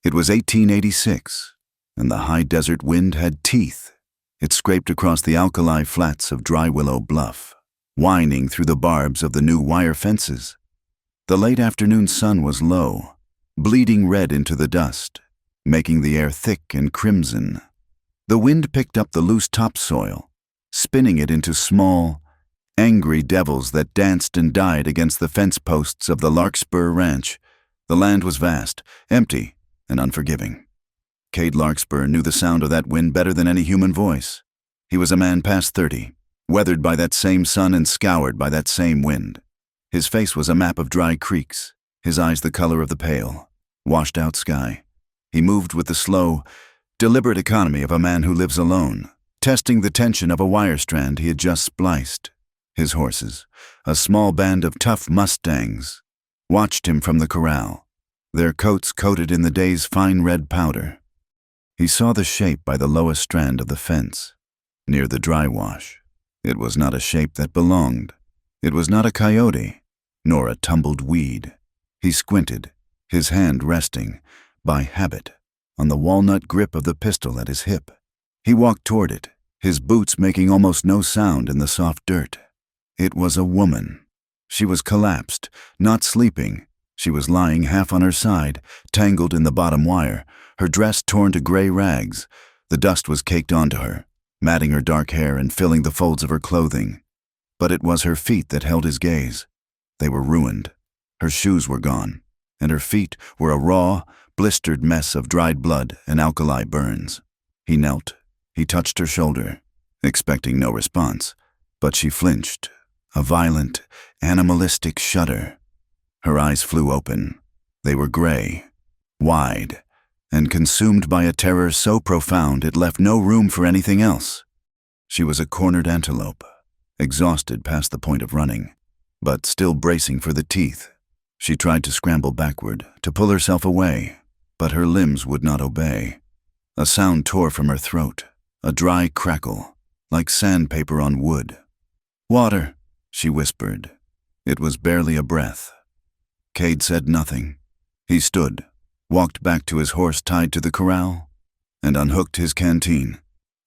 It was 1886, and the high desert wind had teeth. It scraped across the alkali flats of Dry Willow Bluff, whining through the barbs of the new wire fences. The late afternoon sun was low, bleeding red into the dust, making the air thick and crimson. The wind picked up the loose topsoil, spinning it into small, angry devils that danced and died against the fence posts of the Larkspur Ranch. The land was vast, empty, and unforgiving. Cade Larkspur knew the sound of that wind better than any human voice. He was a man past 30, weathered by that same sun and scoured by that same wind. His face was a map of dry creeks, his eyes the color of the pale, washed-out sky. He moved with the slow, deliberate economy of a man who lives alone, testing the tension of a wire strand he had just spliced. His horses, a small band of tough mustangs, watched him from the corral, their coats coated in the day's fine red powder. He saw the shape by the lowest strand of the fence, near the dry wash. It was not a shape that belonged. It was not a coyote, nor a tumbled weed. He squinted, his hand resting, by habit, on the walnut grip of the pistol at his hip. He walked toward it, his boots making almost no sound in the soft dirt. It was a woman. She was collapsed, not sleeping. She was lying half on her side, tangled in the bottom wire, her dress torn to gray rags. The dust was caked onto her, matting her dark hair and filling the folds of her clothing. But it was her feet that held his gaze. They were ruined. Her shoes were gone, and her feet were a raw, blistered mess of dried blood and alkali burns. He knelt. He touched her shoulder, expecting no response, but she flinched, a violent, animalistic shudder. Her eyes flew open. They were gray, wide, and consumed by a terror so profound it left no room for anything else. She was a cornered antelope, exhausted past the point of running, but still bracing for the teeth. She tried to scramble backward, to pull herself away, but her limbs would not obey. A sound tore from her throat, a dry crackle, like sandpaper on wood. "Water," she whispered. It was barely a breath. Cade said nothing. He stood, walked back to his horse tied to the corral, and unhooked his canteen.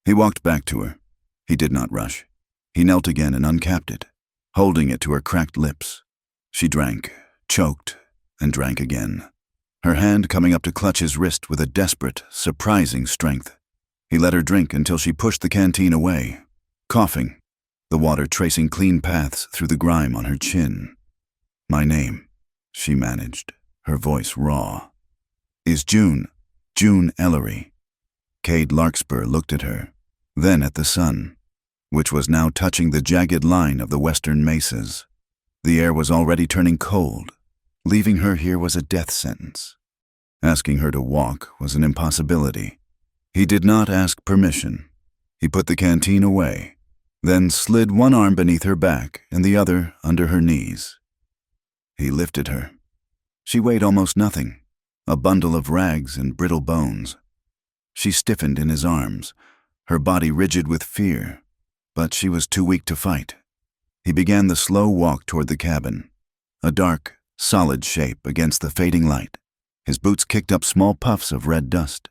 He walked back to her. He did not rush. He knelt again and uncapped it, holding it to her cracked lips. She drank, choked, and drank again, her hand coming up to clutch his wrist with a desperate, surprising strength. He let her drink until she pushed the canteen away, coughing, the water tracing clean paths through the grime on her chin. "My name," she managed, her voice raw, "is June Ellery." Cade Larkspur looked at her, then at the sun, which was now touching the jagged line of the western mesas. The air was already turning cold. Leaving her here was a death sentence. Asking her to walk was an impossibility. He did not ask permission. He put the canteen away, then slid one arm beneath her back and the other under her knees. He lifted her. She weighed almost nothing, a bundle of rags and brittle bones. She stiffened in his arms, her body rigid with fear, but she was too weak to fight. He began the slow walk toward the cabin, a dark, solid shape against the fading light. His boots kicked up small puffs of red dust.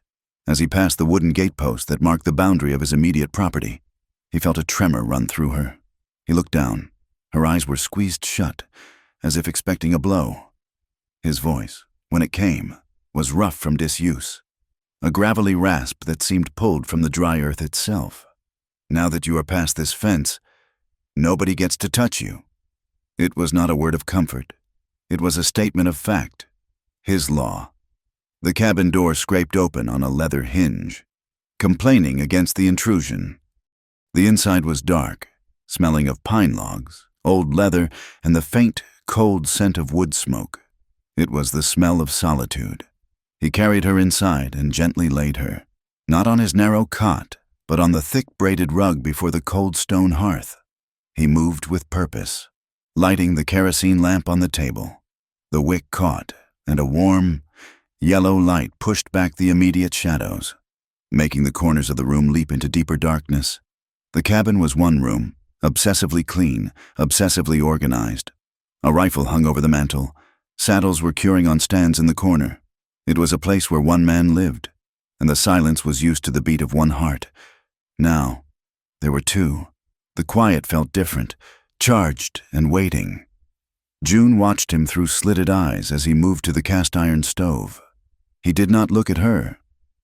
As he passed the wooden gatepost that marked the boundary of his immediate property, he felt a tremor run through her. He looked down. Her eyes were squeezed shut, as if expecting a blow. His voice, when it came, was rough from disuse, a gravelly rasp that seemed pulled from the dry earth itself. "Now that you are past this fence, nobody gets to touch you." It was not a word of comfort. It was a statement of fact. His law. The cabin door scraped open on a leather hinge, complaining against the intrusion. The inside was dark, smelling of pine logs, old leather, and the faint, cold scent of wood smoke. It was the smell of solitude. He carried her inside and gently laid her, not on his narrow cot, but on the thick braided rug before the cold stone hearth. He moved with purpose, lighting the kerosene lamp on the table. The wick caught, and a warm, yellow light pushed back the immediate shadows, making the corners of the room leap into deeper darkness. The cabin was one room, obsessively clean, obsessively organized. A rifle hung over the mantel. Saddles were curing on stands in the corner. It was a place where one man lived, and the silence was used to the beat of one heart. Now, there were two. The quiet felt different, charged and waiting. June watched him through slitted eyes as he moved to the cast-iron stove. He did not look at her.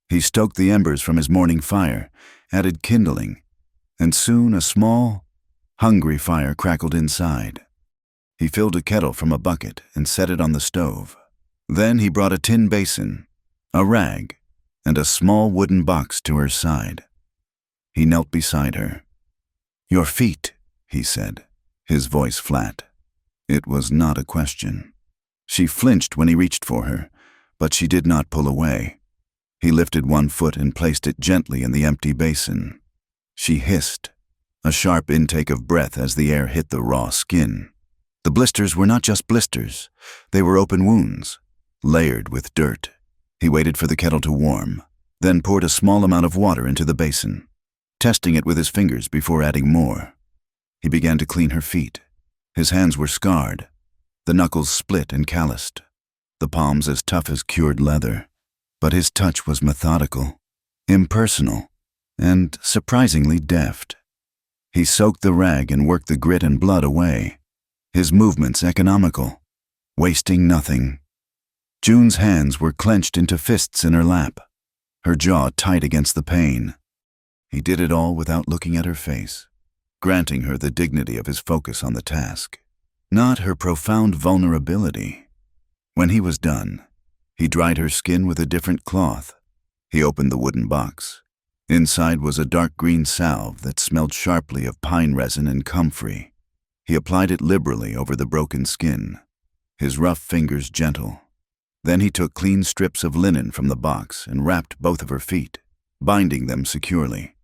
He stoked the embers from his morning fire, added kindling, and soon a small, hungry fire crackled inside. He filled a kettle from a bucket and set it on the stove. Then he brought a tin basin, a rag, and a small wooden box to her side. He knelt beside her. "Your feet," he said, his voice flat. It was not a question. She flinched when he reached for her, but she did not pull away. He lifted one foot and placed it gently in the empty basin. She hissed, a sharp intake of breath as the air hit the raw skin. The blisters were not just blisters. They were open wounds, layered with dirt. He waited for the kettle to warm, then poured a small amount of water into the basin, testing it with his fingers before adding more. He began to clean her feet. His hands were scarred, the knuckles split and calloused, the palms as tough as cured leather. But his touch was methodical, impersonal, and surprisingly deft. He soaked the rag and worked the grit and blood away, his movements economical, wasting nothing. June's hands were clenched into fists in her lap, her jaw tight against the pain. He did it all without looking at her face, granting her the dignity of his focus on the task, not her profound vulnerability. When he was done, he dried her skin with a different cloth. He opened the wooden box. Inside was a dark green salve that smelled sharply of pine resin and comfrey. He applied it liberally over the broken skin, his rough fingers gentle. Then he took clean strips of linen from the box and wrapped both of her feet, binding them securely.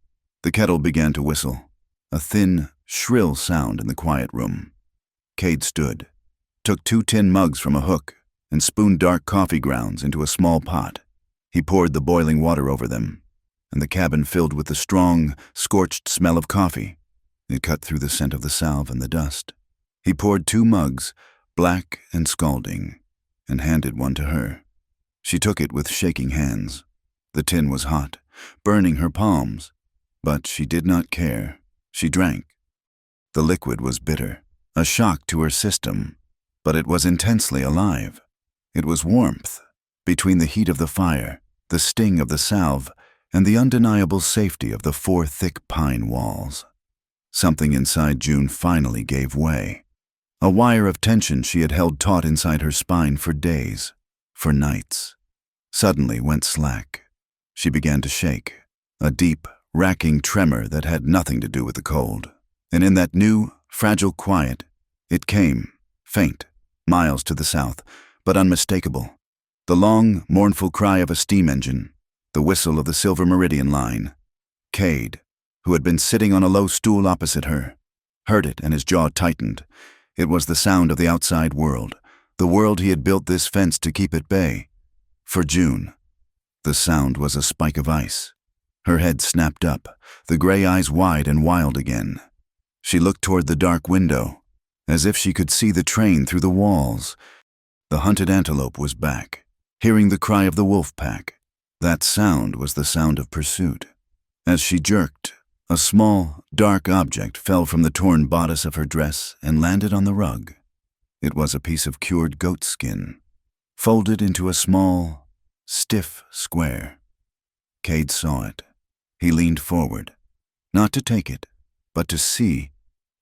The kettle began to whistle, a thin, shrill sound in the quiet room. Cade stood, took 2 tin mugs from a hook, and spooned dark coffee grounds into a small pot. He poured the boiling water over them, and the cabin filled with the strong, scorched smell of coffee. It cut through the scent of the salve and the dust. He poured 2 mugs, black and scalding, and handed one to her. She took it with shaking hands. The tin was hot, burning her palms, but she did not care. She drank. The liquid was bitter, a shock to her system, but it was intensely alive. It was warmth, between the heat of the fire, the sting of the salve, and the undeniable safety of the 4 thick pine walls. Something inside June finally gave way. A wire of tension she had held taut inside her spine for days, for nights, suddenly went slack. She began to shake, a deep, racking tremor that had nothing to do with the cold. And in that new, fragile quiet, it came, faint, miles to the south, but unmistakable. The long, mournful cry of a steam engine, the whistle of the Silver Meridian line. Cade, who had been sitting on a low stool opposite her, heard it and his jaw tightened. It was the sound of the outside world, the world he had built this fence to keep at bay. For June, the sound was a spike of ice. Her head snapped up, the gray eyes wide and wild again. She looked toward the dark window, as if she could see the train through the walls. The hunted antelope was back, hearing the cry of the wolf pack. That sound was the sound of pursuit. As she jerked, a small, dark object fell from the torn bodice of her dress and landed on the rug. It was a piece of cured goat skin, folded into a small, stiff square. Cade saw it. He leaned forward, not to take it, but to see.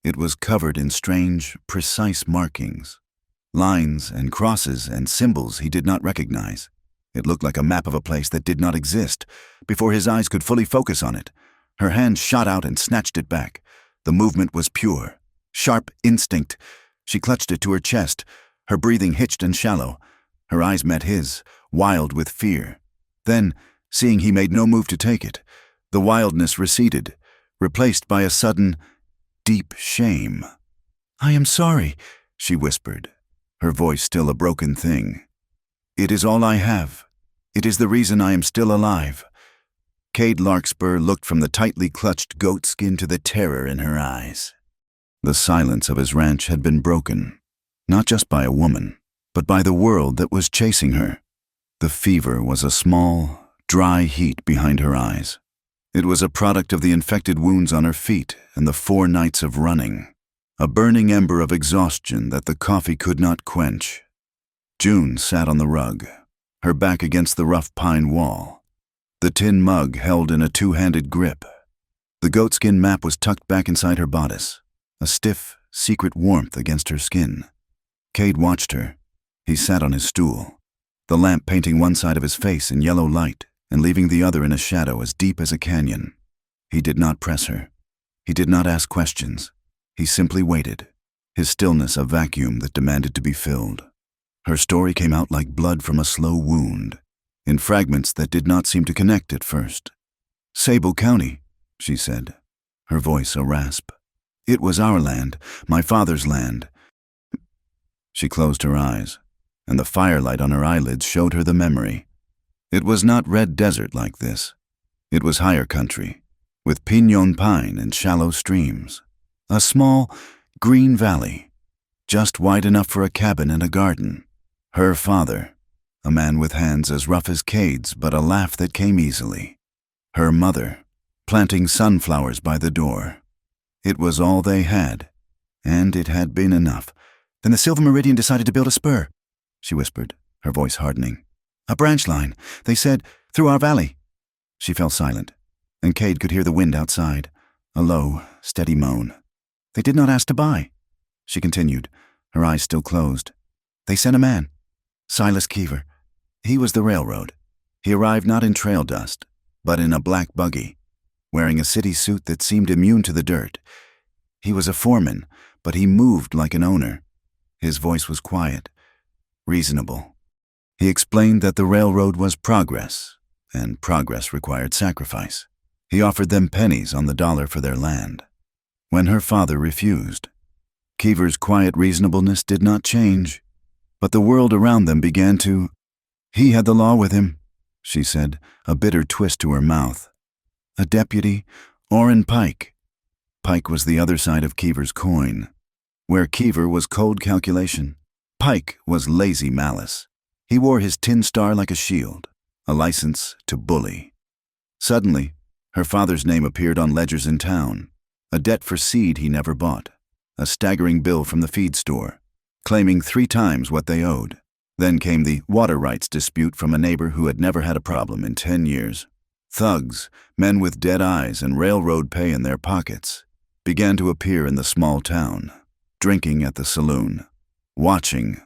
It was covered in strange, precise markings, lines and crosses and symbols he did not recognize. It looked like a map of a place that did not exist. Before his eyes could fully focus on it, her hand shot out and snatched it back. The movement was pure, sharp instinct. She clutched it to her chest, her breathing hitched and shallow. Her eyes met his, wild with fear. Then, seeing he made no move to take it, the wildness receded, replaced by a sudden, deep shame. "I am sorry," she whispered, her voice still a broken thing. "It is all I have. It is the reason I am still alive." Cade Larkspur looked from the tightly clutched goat skin to the terror in her eyes. The silence of his ranch had been broken, not just by a woman, but by the world that was chasing her. The fever was a small, dry heat behind her eyes. It was a product of the infected wounds on her feet and the 4 nights of running, a burning ember of exhaustion that the coffee could not quench. June sat on the rug, her back against the rough pine wall, the tin mug held in a 2-handed grip. The goatskin map was tucked back inside her bodice, a stiff, secret warmth against her skin. Cade watched her. He sat on his stool, the lamp painting one side of his face in yellow light and leaving the other in a shadow as deep as a canyon. He did not press her. He did not ask questions. He simply waited, his stillness a vacuum that demanded to be filled. Her story came out like blood from a slow wound, in fragments that did not seem to connect at first. "Sable County," she said, her voice a rasp. "It was our land, my father's land." She closed her eyes, and the firelight on her eyelids showed her the memory. It was not red desert like this. It was higher country, with piñon pine and shallow streams. A small, green valley, just wide enough for a cabin and a garden. Her father, a man with hands as rough as Cade's but a laugh that came easily. Her mother, planting sunflowers by the door. It was all they had, and it had been enough. "Then the Silver Meridian decided to build a spur," she whispered, her voice hardening. "A branch line, they said, through our valley." She fell silent, and Cade could hear the wind outside, a low, steady moan. "They did not ask to buy," she continued, her eyes still closed. "They sent a man, Silas Keever. He was the railroad. He arrived not in trail dust, but in a black buggy, wearing a city suit that seemed immune to the dirt. He was a foreman, but he moved like an owner. His voice was quiet, reasonable. He explained that the railroad was progress, and progress required sacrifice. He offered them pennies on the dollar for their land. When her father refused, Keever's quiet reasonableness did not change, but the world around them began to— "He had the law with him," she said, a bitter twist to her mouth. "A deputy, Orrin Pike." Pike was the other side of Keever's coin. Where Keever was cold calculation, Pike was lazy malice. He wore his tin star like a shield, a license to bully. Suddenly, her father's name appeared on ledgers in town, a debt for seed he never bought, a staggering bill from the feed store, claiming 3 times what they owed. Then came the water rights dispute from a neighbor who had never had a problem in 10 years. Thugs, men with dead eyes and railroad pay in their pockets, began to appear in the small town, drinking at the saloon, watching.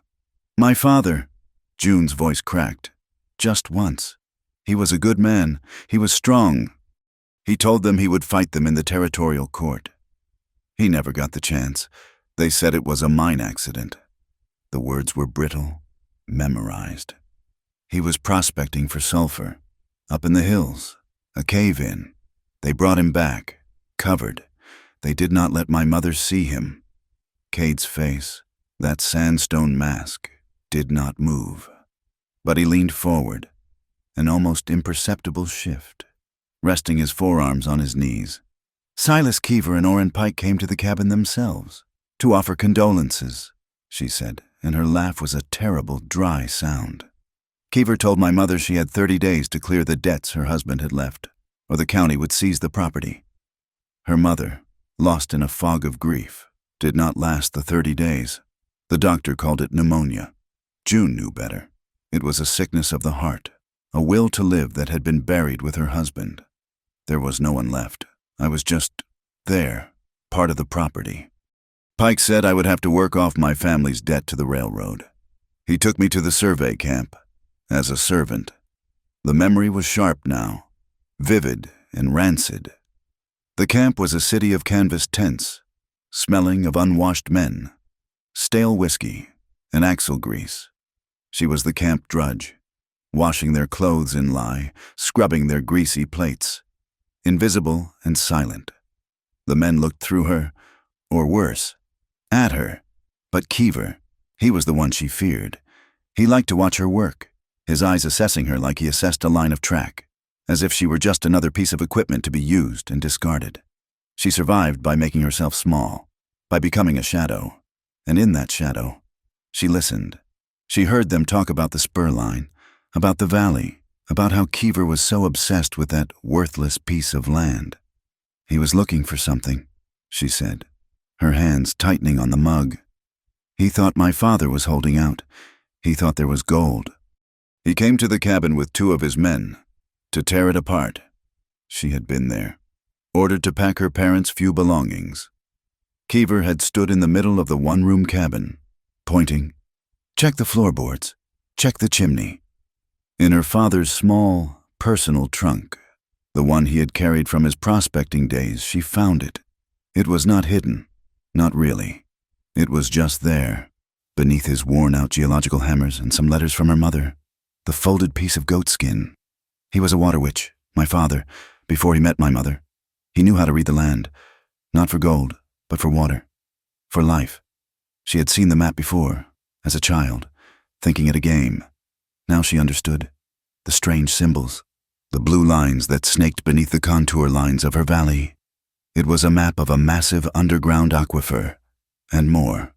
"My father," June's voice cracked, "just once. He was a good man. He was strong. He told them he would fight them in the territorial court. He never got the chance. They said it was a mine accident." The words were brittle, memorized. "He was prospecting for sulfur, up in the hills, a cave-in. They brought him back, covered. They did not let my mother see him." Cade's face, that sandstone mask, did not move. But he leaned forward, an almost imperceptible shift, resting his forearms on his knees. "Silas Keever and Orrin Pike came to the cabin themselves, to offer condolences," she said, and her laugh was a terrible, dry sound. "Keever told my mother she had 30 days to clear the debts her husband had left, or the county would seize the property." Her mother, lost in a fog of grief, did not last the 30 days. The doctor called it pneumonia. June knew better. It was a sickness of the heart, a will to live that had been buried with her husband. There was no one left. I was just there, part of the property. Pike said I would have to work off my family's debt to the railroad. He took me to the survey camp, as a servant. The memory was sharp now, vivid and rancid. The camp was a city of canvas tents, smelling of unwashed men, stale whiskey, and axle grease. She was the camp drudge, washing their clothes in lye, scrubbing their greasy plates, invisible and silent. The men looked through her, or worse, at her. But Keever, he was the one she feared. He liked to watch her work, his eyes assessing her like he assessed a line of track, as if she were just another piece of equipment to be used and discarded. She survived by making herself small, by becoming a shadow. And in that shadow, she listened. She heard them talk about the spur line, About the valley, about how Keever was so obsessed with that worthless piece of land. He was looking for something, she said, her hands tightening on the mug. He thought my father was holding out. He thought there was gold. He came to the cabin with 2 of his men to tear it apart. She had been there, ordered to pack her parents' few belongings. Keever had stood in the middle of the one-room cabin, pointing. Check the floorboards. Check the chimney. In her father's small, personal trunk, the one he had carried from his prospecting days, she found it. It was not hidden. Not really. It was just there, beneath his worn-out geological hammers and some letters from her mother. The folded piece of goat skin. He was a water witch, my father, before he met my mother. He knew how to read the land, not for gold, but for water, for life. She had seen the map before, as a child, thinking it a game. Now she understood. The strange symbols, the blue lines that snaked beneath the contour lines of her valley. It was a map of a massive underground aquifer, and more.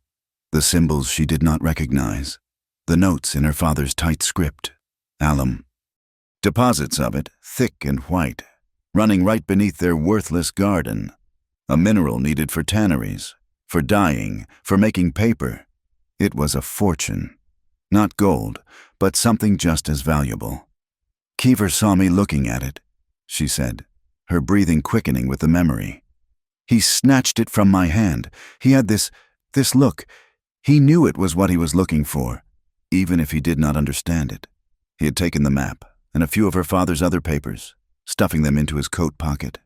The symbols she did not recognize. The notes in her father's tight script. Alum. Deposits of it, thick and white, running right beneath their worthless garden. A mineral needed for tanneries, for dyeing, for making paper. It was a fortune. Not gold, but something just as valuable. Keever saw me looking at it, she said, her breathing quickening with the memory. He snatched it from my hand. He had this look. He knew it was what he was looking for, even if he did not understand it. He had taken the map and a few of her father's other papers, stuffing them into his coat pocket.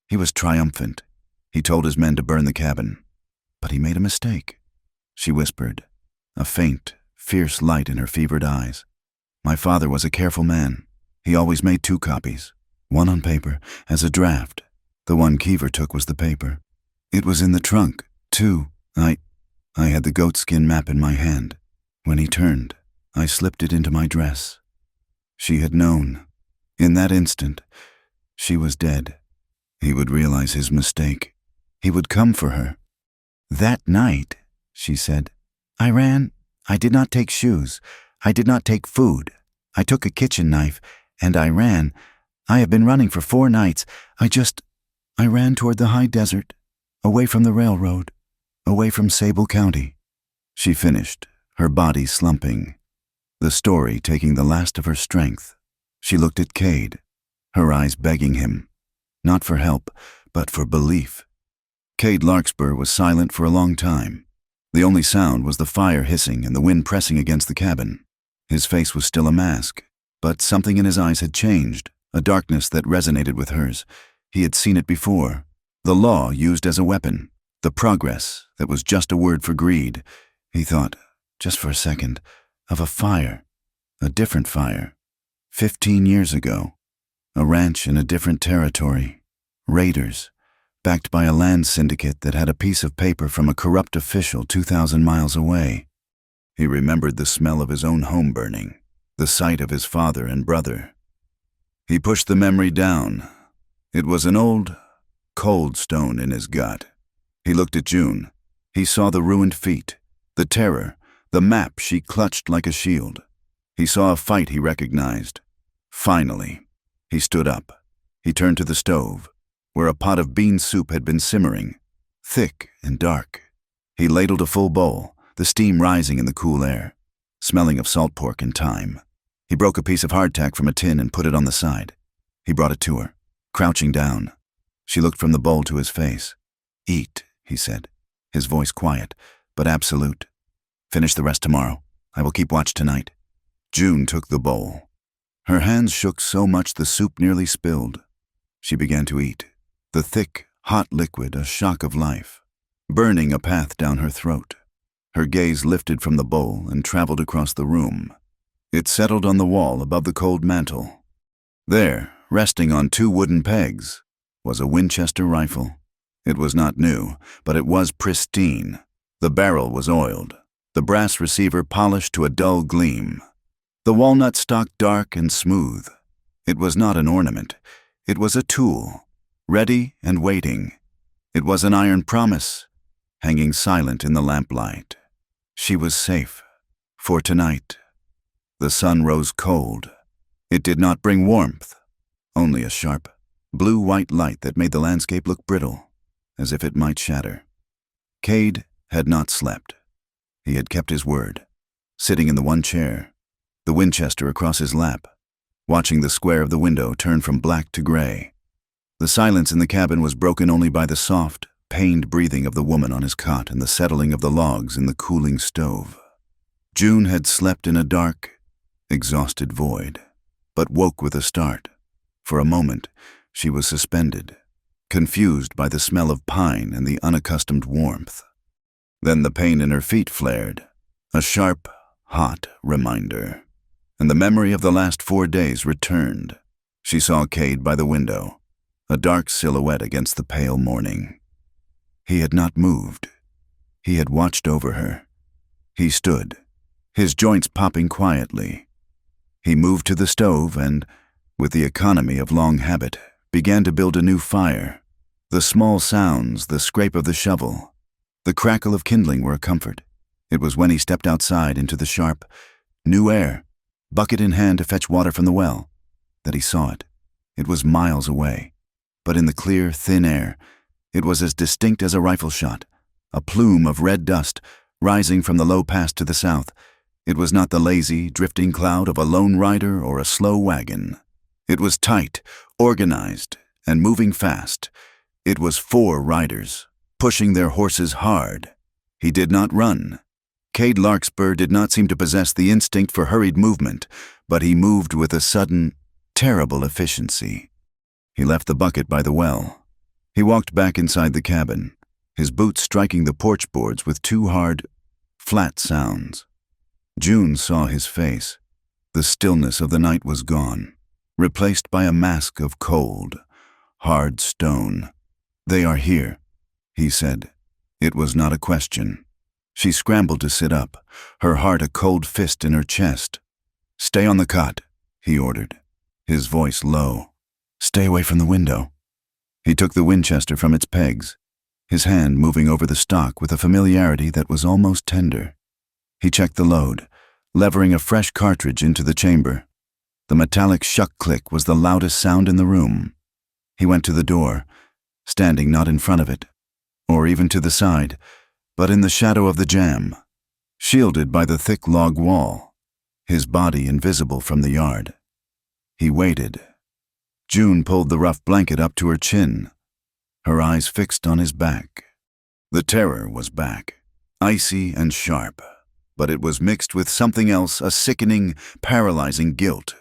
He was triumphant. He told his men to burn the cabin. But he made a mistake, she whispered, a faint, fierce light in her fevered eyes. My father was a careful man. He always made 2 copies, one on paper, as a draft. The one Keever took was the paper. It was in the trunk, too. I had the goatskin map in my hand. When he turned, I slipped it into my dress. She had known. In that instant, she was dead. He would realize his mistake. He would come for her. That night, she said, I ran. I did not take shoes. I did not take food. I took a kitchen knife, and I ran. I have been running for 4 nights. I ran toward the high desert, away from the railroad, away from Sable County. She finished, her body slumping, the story taking the last of her strength. She looked at Cade, her eyes begging him, not for help, but for belief. Cade Larkspur was silent for a long time. The only sound was the fire hissing and the wind pressing against the cabin. His face was still a mask, but something in his eyes had changed, a darkness that resonated with hers. He had seen it before. The law used as a weapon, the progress that was just a word for greed. He thought, just for a second, of a fire, a different fire. 15 years ago, a ranch in a different territory, raiders, backed by a land syndicate that had a piece of paper from a corrupt official 2,000 miles away. He remembered the smell of his own home burning, the sight of his father and brother. He pushed the memory down. It was an old, cold stone in his gut. He looked at June. He saw the ruined feet, the terror, the map she clutched like a shield. He saw a fight he recognized. Finally, he stood up. He turned to the stove, where a pot of bean soup had been simmering, thick and dark. He ladled a full bowl, the steam rising in the cool air, smelling of salt pork and thyme. He broke a piece of hardtack from a tin and put it on the side. He brought it to her, crouching down. She looked from the bowl to his face. Eat, he said, his voice quiet, but absolute. Finish the rest tomorrow. I will keep watch tonight. June took the bowl. Her hands shook so much the soup nearly spilled. She began to eat, the thick, hot liquid a shock of life, burning a path down her throat. Her gaze lifted from the bowl and traveled across the room. It settled on the wall above the cold mantel. There, resting on 2 wooden pegs, was a Winchester rifle. It was not new, but it was pristine. The barrel was oiled, the brass receiver polished to a dull gleam, the walnut stock dark and smooth. It was not an ornament. It was a tool, ready and waiting. It was an iron promise, hanging silent in the lamplight. She was safe, for tonight. The sun rose cold, It did not bring warmth, only a sharp, blue-white light that made the landscape look brittle, as if it might shatter. Cade had not slept. He had kept his word, sitting in the one chair, the Winchester across his lap, watching the square of the window turn from black to gray. The silence in the cabin was broken only by the soft, pained breathing of the woman on his cot and the settling of the logs in the cooling stove. June had slept in a dark, exhausted void, but woke with a start. For a moment, she was suspended, confused by the smell of pine and the unaccustomed warmth. Then the pain in her feet flared, a sharp, hot reminder, and the memory of the last 4 days returned. She saw Cade by the window, a dark silhouette against the pale morning. He had not moved. He had watched over her. He stood, his joints popping quietly. He moved to the stove and, with the economy of long habit, began to build a new fire. The small sounds, the scrape of the shovel, the crackle of kindling were a comfort. It was when he stepped outside into the sharp, new air, bucket in hand to fetch water from the well, that he saw it. It was miles away, but in the clear, thin air, it was as distinct as a rifle shot, a plume of red dust rising from the low pass to the south. It was not the lazy, drifting cloud of a lone rider or a slow wagon. It was tight, organized, and moving fast. It was 4 riders, pushing their horses hard. He did not run. Cade Larkspur did not seem to possess the instinct for hurried movement, but he moved with a sudden, terrible efficiency. He left the bucket by the well. He walked back inside the cabin, his boots striking the porch boards with 2 hard, flat sounds. June saw his face. The stillness of the night was gone, replaced by a mask of cold, hard stone. "They are here," he said. It was not a question. She scrambled to sit up, her heart a cold fist in her chest. "Stay on the cot," he ordered, his voice low. "Stay away from the window." He took the Winchester from its pegs, his hand moving over the stock with a familiarity that was almost tender. He checked the load, levering a fresh cartridge into the chamber. The metallic shuck-click was the loudest sound in the room. He went to the door, standing not in front of it, or even to the side, but in the shadow of the jamb, shielded by the thick log wall, his body invisible from the yard. He waited. June pulled the rough blanket up to her chin, her eyes fixed on his back. The terror was back, icy and sharp, but it was mixed with something else, a sickening, paralyzing guilt.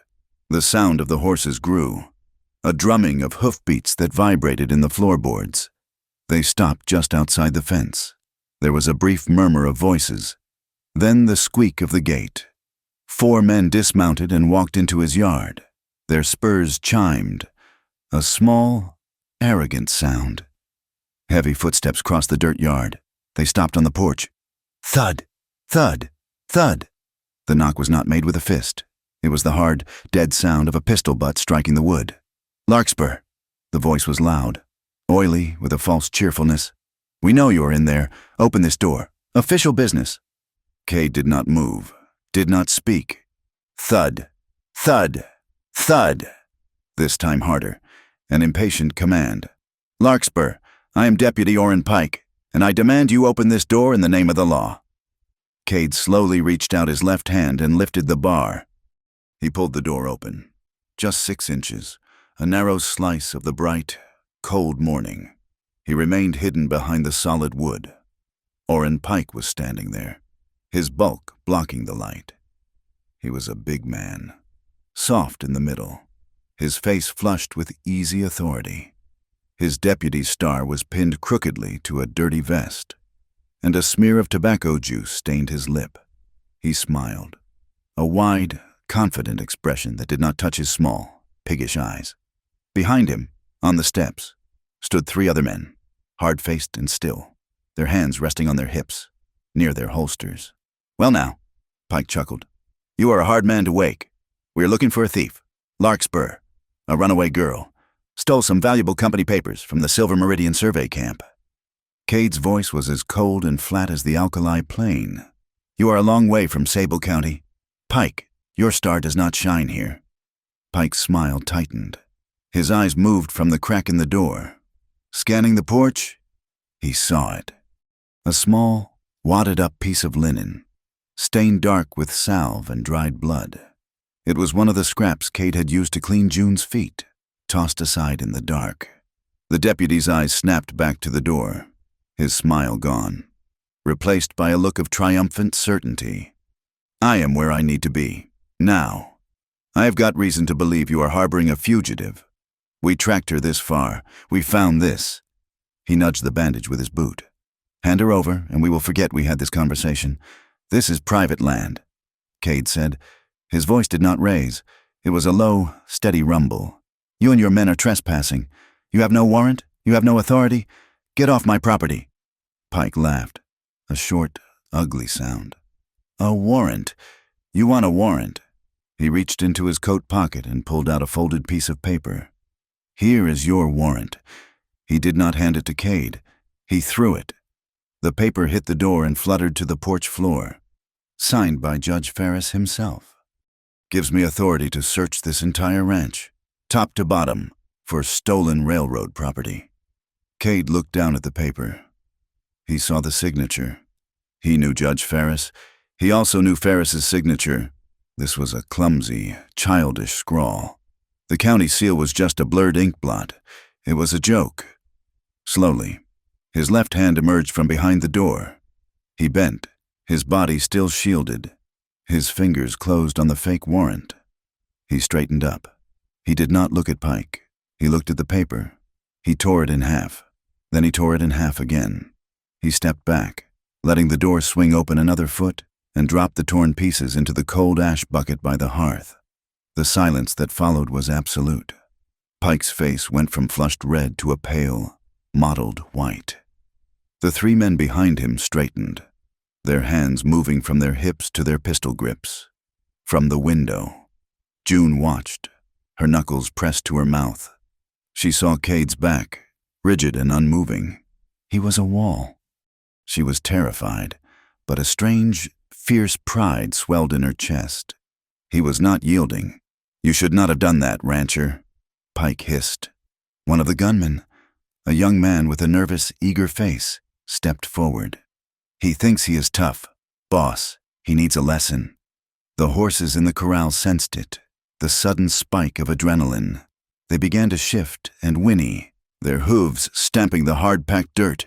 The sound of the horses grew, a drumming of hoofbeats that vibrated in the floorboards. They stopped just outside the fence. There was a brief murmur of voices, then the squeak of the gate. 4 men dismounted and walked into his yard. Their spurs chimed, a small, arrogant sound. Heavy footsteps crossed the dirt yard. They stopped on the porch. Thud, thud, thud. The knock was not made with a fist. It was the hard, dead sound of a pistol butt striking the wood. "Larkspur." The voice was loud, oily, with a false cheerfulness. "We know you are in there. Open this door. Official business." Cade did not move, did not speak. Thud, thud, thud. This time harder, an impatient command. "Larkspur, I am Deputy Orrin Pike, and I demand you open this door in the name of the law." Cade slowly reached out his left hand and lifted the bar. He pulled the door open. Just 6 inches, a narrow slice of the bright, cold morning. He remained hidden behind the solid wood. Orrin Pike was standing there, his bulk blocking the light. He was a big man, soft in the middle, his face flushed with easy authority. His deputy's star was pinned crookedly to a dirty vest, and a smear of tobacco juice stained his lip. He smiled, a wide, confident expression that did not touch his small, piggish eyes. Behind him, on the steps, stood 3 other men, hard-faced and still, their hands resting on their hips, near their holsters. "Well now," Pike chuckled, "you are a hard man to wake. We are looking for a thief, Larkspur, a runaway girl. Stole some valuable company papers from the Silver Meridian Survey Camp." Cade's voice was as cold and flat as the alkali plain. "You are a long way from Sable County. Pike, your star does not shine here." Pike's smile tightened. His eyes moved from the crack in the door. Scanning the porch, he saw it. A small, wadded-up piece of linen, stained dark with salve and dried blood. It was one of the scraps Kate had used to clean June's feet, tossed aside in the dark. The deputy's eyes snapped back to the door, his smile gone, replaced by a look of triumphant certainty. I am where I need to be, now. I have got reason to believe you are harboring a fugitive. We tracked her this far. We found this. He nudged the bandage with his boot. Hand her over, and we will forget we had this conversation. This is private land, Cade said. His voice did not raise. It was a low, steady rumble. You and your men are trespassing. You have no warrant? You have no authority? Get off my property. Pike laughed. A short, ugly sound. A warrant? You want a warrant? He reached into his coat pocket and pulled out a folded piece of paper. Here is your warrant. He did not hand it to Cade. He threw it. The paper hit the door and fluttered to the porch floor. Signed by Judge Ferris himself. Gives me authority to search this entire ranch, top to bottom, for stolen railroad property. Cade looked down at the paper. He saw the signature. He knew Judge Ferris. He also knew Ferris's signature. This was a clumsy, childish scrawl. The county seal was just a blurred ink blot. It was a joke. Slowly, his left hand emerged from behind the door. He bent, his body still shielded. His fingers closed on the fake warrant. He straightened up. He did not look at Pike. He looked at the paper. He tore it in half. Then he tore it in half again. He stepped back, letting the door swing open another foot, and dropped the torn pieces into the cold ash bucket by the hearth. The silence that followed was absolute. Pike's face went from flushed red to a pale, mottled white. The three men behind him straightened, their hands moving from their hips to their pistol grips. From the window, June watched, her knuckles pressed to her mouth. She saw Cade's back, rigid and unmoving. He was a wall. She was terrified, but a strange, fierce pride swelled in her chest. He was not yielding. You should not have done that, rancher, Pike hissed. One of the gunmen, a young man with a nervous, eager face, stepped forward. He thinks he is tough. Boss, he needs a lesson. The horses in the corral sensed it, the sudden spike of adrenaline. They began to shift and whinny, their hooves stamping the hard-packed dirt.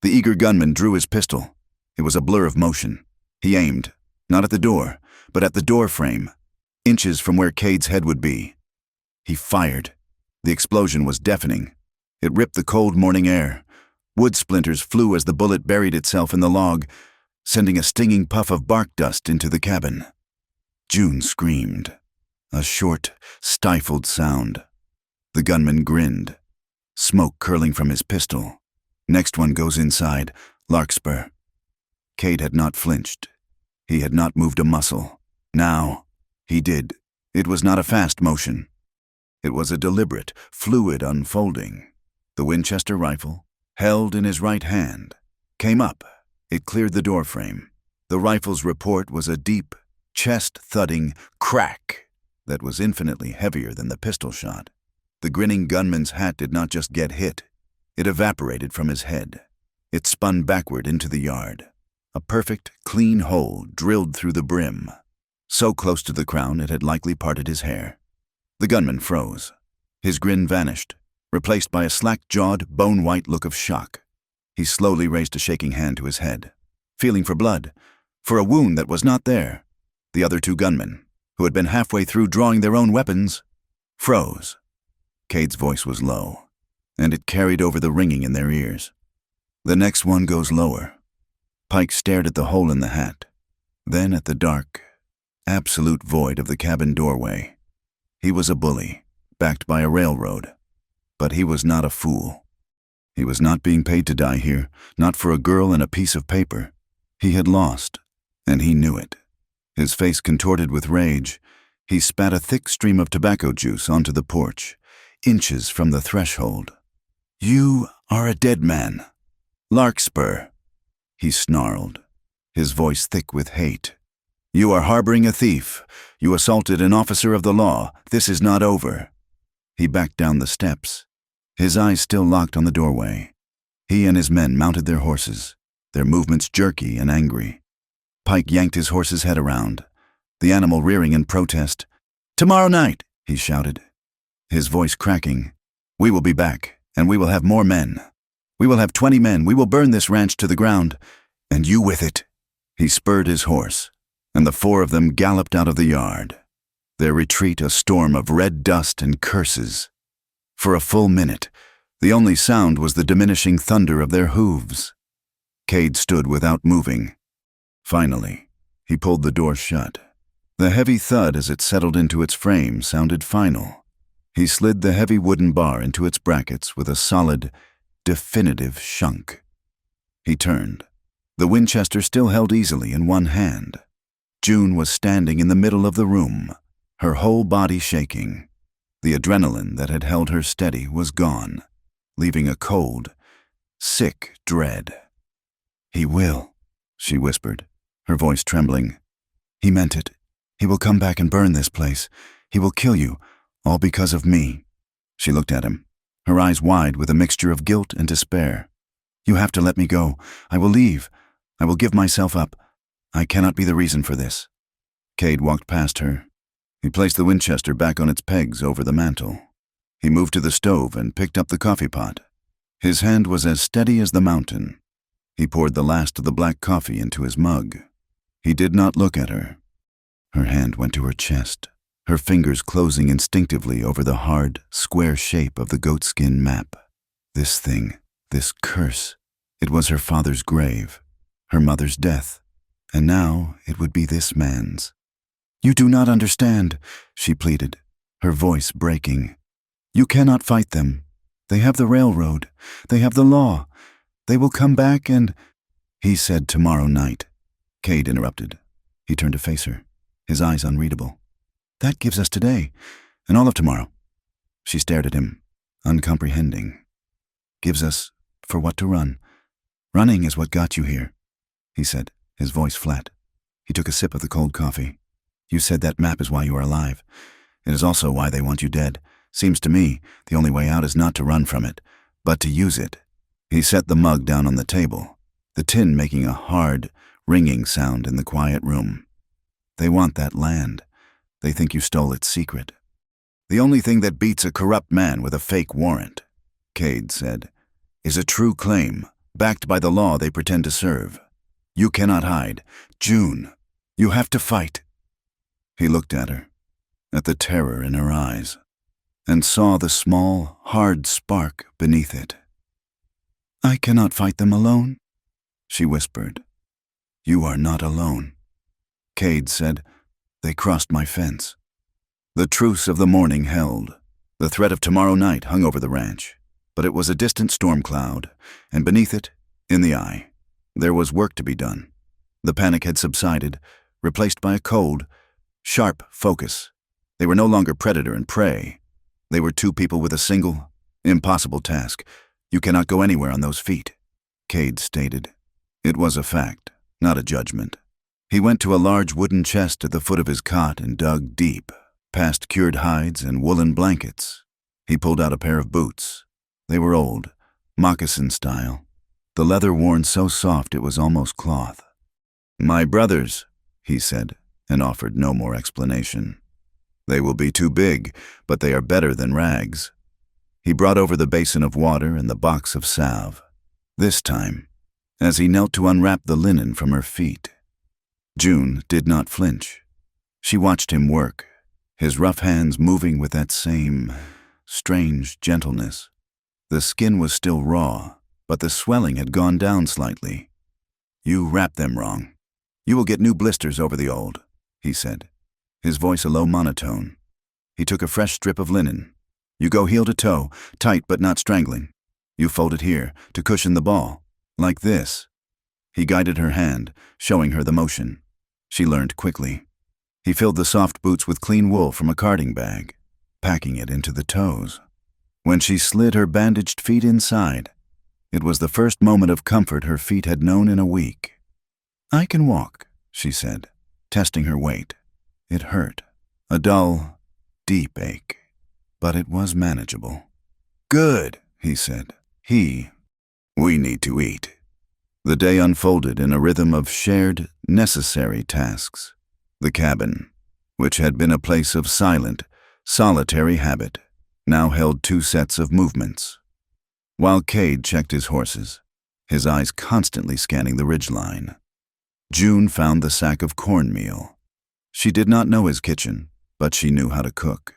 The eager gunman drew his pistol. It was a blur of motion. He aimed, not at the door, but at the door frame, inches from where Cade's head would be. He fired. The explosion was deafening. It ripped the cold morning air. Wood splinters flew as the bullet buried itself in the log, sending a stinging puff of bark dust into the cabin. June screamed. A short, stifled sound. The gunman grinned. Smoke curling from his pistol. Next one goes inside, Larkspur. Cade had not flinched. He had not moved a muscle. Now, he did. It was not a fast motion. It was a deliberate, fluid unfolding. The Winchester rifle, held in his right hand, came up. It cleared the doorframe. The rifle's report was a deep, chest-thudding crack that was infinitely heavier than the pistol shot. The grinning gunman's hat did not just get hit. It evaporated from his head. It spun backward into the yard. A perfect, clean hole drilled through the brim, so close to the crown it had likely parted his hair. The gunman froze. His grin vanished, replaced by a slack-jawed, bone-white look of shock. He slowly raised a shaking hand to his head, feeling for blood, for a wound that was not there. The other two gunmen, who had been halfway through drawing their own weapons, froze. Cade's voice was low, and it carried over the ringing in their ears. The next one goes lower. Pike stared at the hole in the hat, then at the dark, absolute void of the cabin doorway. He was a bully, backed by a railroad, but he was not a fool. He was not being paid to die here, not for a girl and a piece of paper. He had lost, and he knew it. His face contorted with rage, he spat a thick stream of tobacco juice onto the porch, inches from the threshold. "You are a dead man. Larkspur," he snarled, his voice thick with hate. You are harboring a thief. You assaulted an officer of the law. This is not over." He backed down the steps, his eyes still locked on the doorway. He and his men mounted their horses, their movements jerky and angry. Pike yanked his horse's head around, the animal rearing in protest. "Tomorrow night," he shouted, his voice cracking. "We will be back, and we will have more men. We will have 20 men. We will burn this ranch to the ground, and you with it." He spurred his horse, and the 4 of them galloped out of the yard, their retreat a storm of red dust and curses. For a full minute, the only sound was the diminishing thunder of their hooves. Cade stood without moving. Finally, he pulled the door shut. The heavy thud as it settled into its frame sounded final. He slid the heavy wooden bar into its brackets with a solid, definitive shunk. He turned, the Winchester still held easily in one hand. June was standing in the middle of the room, her whole body shaking. The adrenaline that had held her steady was gone, leaving a cold, sick dread. "He will," she whispered, her voice trembling. "He meant it. He will come back and burn this place. He will kill you, all because of me." She looked at him, her eyes wide with a mixture of guilt and despair. "You have to let me go. I will leave. I will give myself up. I cannot be the reason for this." Cade walked past her. He placed the Winchester back on its pegs over the mantel. He moved to the stove and picked up the coffee pot. His hand was as steady as the mountain. He poured the last of the black coffee into his mug. He did not look at her. Her hand went to her chest, her fingers closing instinctively over the hard, square shape of the goatskin map. This thing, this curse, it was her father's grave, her mother's death, and now it would be this man's. "You do not understand," she pleaded, her voice breaking. "You cannot fight them. They have the railroad. They have the law. They will come back and—" He said tomorrow night. Cade interrupted. He turned to face her, his eyes unreadable. "That gives us today, and all of tomorrow." She stared at him, uncomprehending. "Gives us for what to run? Running is what got you here," he said, his voice flat. He took a sip of the cold coffee. "You said that map is why you are alive. It is also why they want you dead. Seems to me the only way out is not to run from it, but to use it." He set the mug down on the table, the tin making a hard, ringing sound in the quiet room. "They want that land. They think you stole its secret." "The only thing that beats a corrupt man with a fake warrant," Cade said, "is a true claim, backed by the law they pretend to serve. You cannot hide. June, you have to fight." He looked at her, at the terror in her eyes, and saw the small, hard spark beneath it. "I cannot fight them alone," she whispered. "You are not alone." Cade said, "They crossed my fence." The truce of the morning held. The threat of tomorrow night hung over the ranch, but it was a distant storm cloud, and beneath it, in the eye, there was work to be done. The panic had subsided, replaced by a cold, sharp focus. They were no longer predator and prey. They were 2 people with a single, impossible task. "You cannot go anywhere on those feet," Cade stated. It was a fact, not a judgment. He went to a large wooden chest at the foot of his cot and dug deep, past cured hides and woolen blankets. He pulled out a pair of boots. They were old, moccasin style, the leather worn so soft it was almost cloth. "My brothers," he said, and offered no more explanation. "They will be too big, but they are better than rags." He brought over the basin of water and the box of salve. This time, as he knelt to unwrap the linen from her feet, June did not flinch. She watched him work, his rough hands moving with that same strange gentleness. The skin was still raw, but the swelling had gone down slightly. "You wrapped them wrong. You will get new blisters over the old," he said, his voice a low monotone. He took a fresh strip of linen. "You go heel to toe, tight but not strangling. You fold it here, to cushion the ball, like this." He guided her hand, showing her the motion. She learned quickly. He filled the soft boots with clean wool from a carding bag, packing it into the toes. When she slid her bandaged feet inside, it was the first moment of comfort her feet had known in a week. "I can walk," she said, testing her weight. It hurt, a dull, deep ache, but it was manageable. "Good," he said. We need to eat." The day unfolded in a rhythm of shared, necessary tasks. The cabin, which had been a place of silent, solitary habit, now held 2 sets of movements. While Cade checked his horses, his eyes constantly scanning the ridgeline, June found the sack of cornmeal. She did not know his kitchen, but she knew how to cook.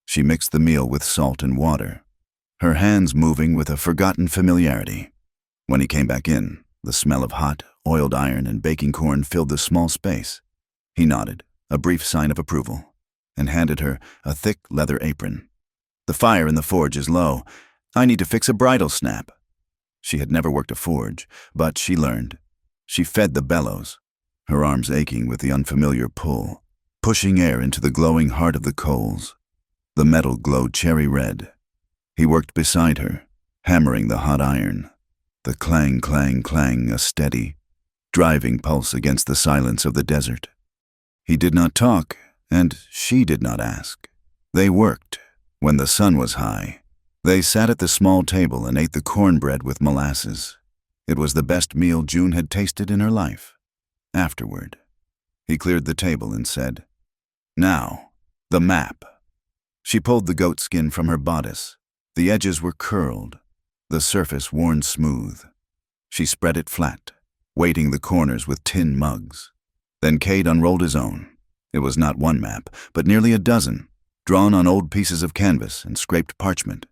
She mixed the meal with salt and water, her hands moving with a forgotten familiarity. When he came back in, the smell of hot, oiled iron and baking corn filled the small space. He nodded, a brief sign of approval, and handed her a thick leather apron. "The fire in the forge is low. I need to fix a bridle snap." She had never worked a forge, but she learned. She fed the bellows, her arms aching with the unfamiliar pull, pushing air into the glowing heart of the coals. The metal glowed cherry red. He worked beside her, hammering the hot iron. The clang, clang, clang, a steady, driving pulse against the silence of the desert. He did not talk, and she did not ask. They worked. When the sun was high, they sat at the small table and ate the cornbread with molasses. It was the best meal June had tasted in her life. Afterward, he cleared the table and said, "Now, the map." She pulled the goat skin from her bodice. The edges were curled, the surface worn smooth. She spread it flat, weighting the corners with tin mugs. Then Cade unrolled his own. It was not one map, but nearly a dozen, drawn on old pieces of canvas and scraped parchment.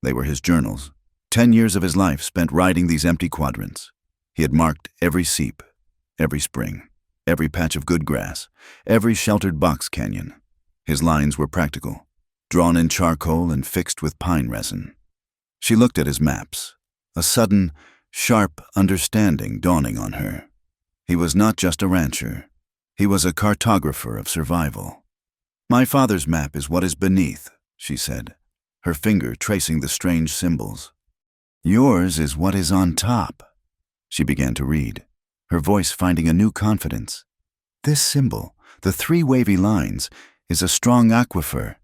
They were his journals. 10 years of his life spent writing these empty quadrants. He had marked every seep, every spring, every patch of good grass, every sheltered box canyon. His lines were practical, drawn in charcoal and fixed with pine resin. She looked at his maps, a sudden, sharp understanding dawning on her. He was not just a rancher. He was a cartographer of survival. "My father's map is what is beneath," she said, her finger tracing the strange symbols. "Yours is what is on top." She began to read, her voice finding a new confidence. "This symbol, the 3 wavy lines, is a strong aquifer.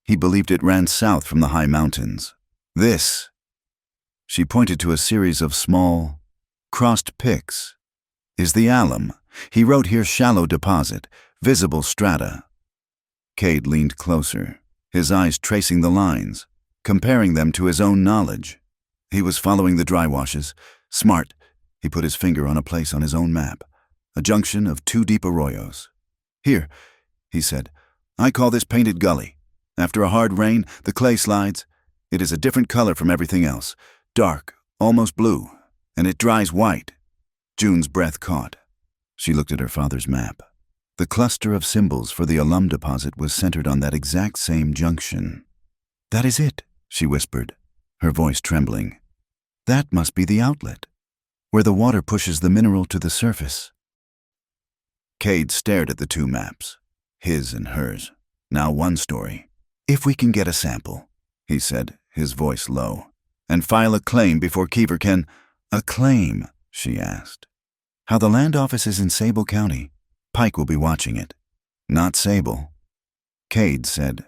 He believed it ran south from the high mountains. This," she pointed to a series of small, crossed picks, "is the alum. He wrote here shallow deposit, visible strata." Cade leaned closer, his eyes tracing the lines, comparing them to his own knowledge. He was following the dry washes. Smart, he put his finger on a place on his own map, a junction of 2 deep arroyos. "Here," he said, "I call this Painted Gully. After a hard rain, the clay slides. It is a different color from everything else, dark, almost blue, and it dries white." June's breath caught. She looked at her father's map. The cluster of symbols for the alum deposit was centered on that exact same junction. "That is it," she whispered, her voice trembling. "That must be the outlet, where the water pushes the mineral to the surface." Cade stared at the 2 maps, his and hers, now one story. "If we can get a sample," he said, his voice low, "and file a claim before Keever can—" "A claim?" she asked. "How the land office is in Sable County. Pike will be watching it." "Not Sable," Cade said.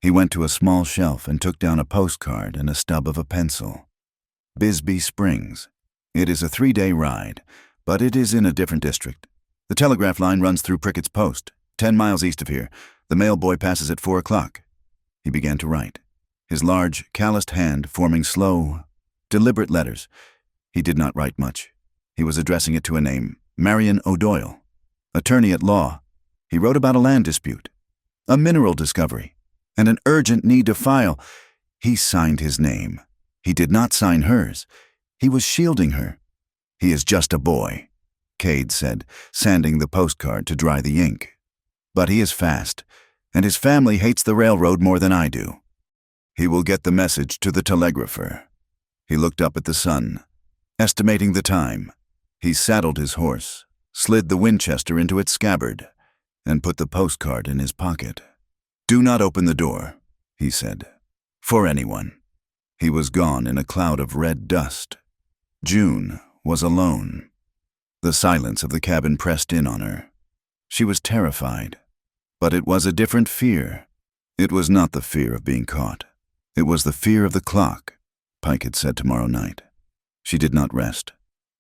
He went to a small shelf and took down a postcard and a stub of a pencil. "Bisbee Springs. It is a 3-day ride, but it is in a different district. The telegraph line runs through Prickett's Post, 10 miles east of here. The mail boy passes at 4 o'clock. He began to write, his large, calloused hand forming slow, deliberate letters. He did not write much. He was addressing it to a name, Marion O'Doyle, attorney at law. He wrote about a land dispute, a mineral discovery, and an urgent need to file. He signed his name. He did not sign hers. He was shielding her. "He is just a boy," Cade said, sanding the postcard to dry the ink. "But he is fast, and his family hates the railroad more than I do. He will get the message to the telegrapher." He looked up at the sun, estimating the time. He saddled his horse, slid the Winchester into its scabbard, and put the postcard in his pocket. "Do not open the door," he said, "for anyone." He was gone in a cloud of red dust. June was alone. The silence of the cabin pressed in on her. She was terrified. But it was a different fear. It was not the fear of being caught. It was the fear of the clock. Pike had said tomorrow night. She did not rest.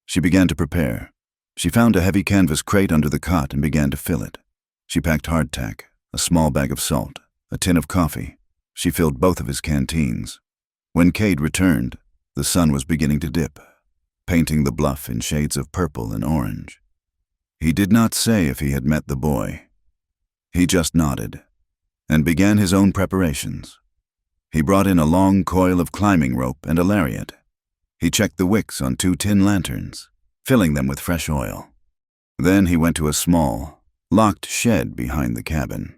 She began to prepare. She found a heavy canvas crate under the cot and began to fill it. She packed hardtack, a small bag of salt, a tin of coffee. She filled both of his canteens. When Cade returned, the sun was beginning to dip, painting the bluff in shades of purple and orange. He did not say if he had met the boy. He just nodded and began his own preparations. He brought in a long coil of climbing rope and a lariat. He checked the wicks on 2 tin lanterns, filling them with fresh oil. Then he went to a small, locked shed behind the cabin.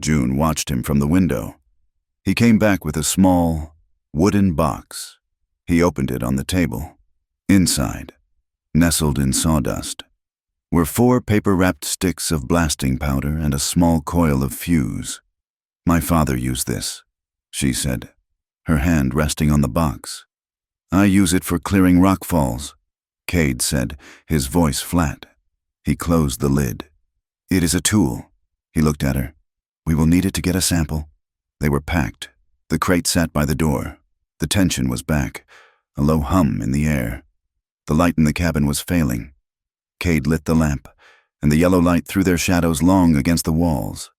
June watched him from the window. He came back with a small, wooden box. He opened it on the table. Inside, nestled in sawdust, were 4 paper-wrapped sticks of blasting powder and a small coil of fuse. "My father used this," she said, her hand resting on the box. "I use it for clearing rock falls," Cade said, his voice flat. He closed the lid. "It is a tool." He looked at her. "We will need it to get a sample." They were packed. The crate sat by the door. The tension was back, a low hum in the air. The light in the cabin was failing. Cade lit the lamp, and the yellow light threw their shadows long against the walls.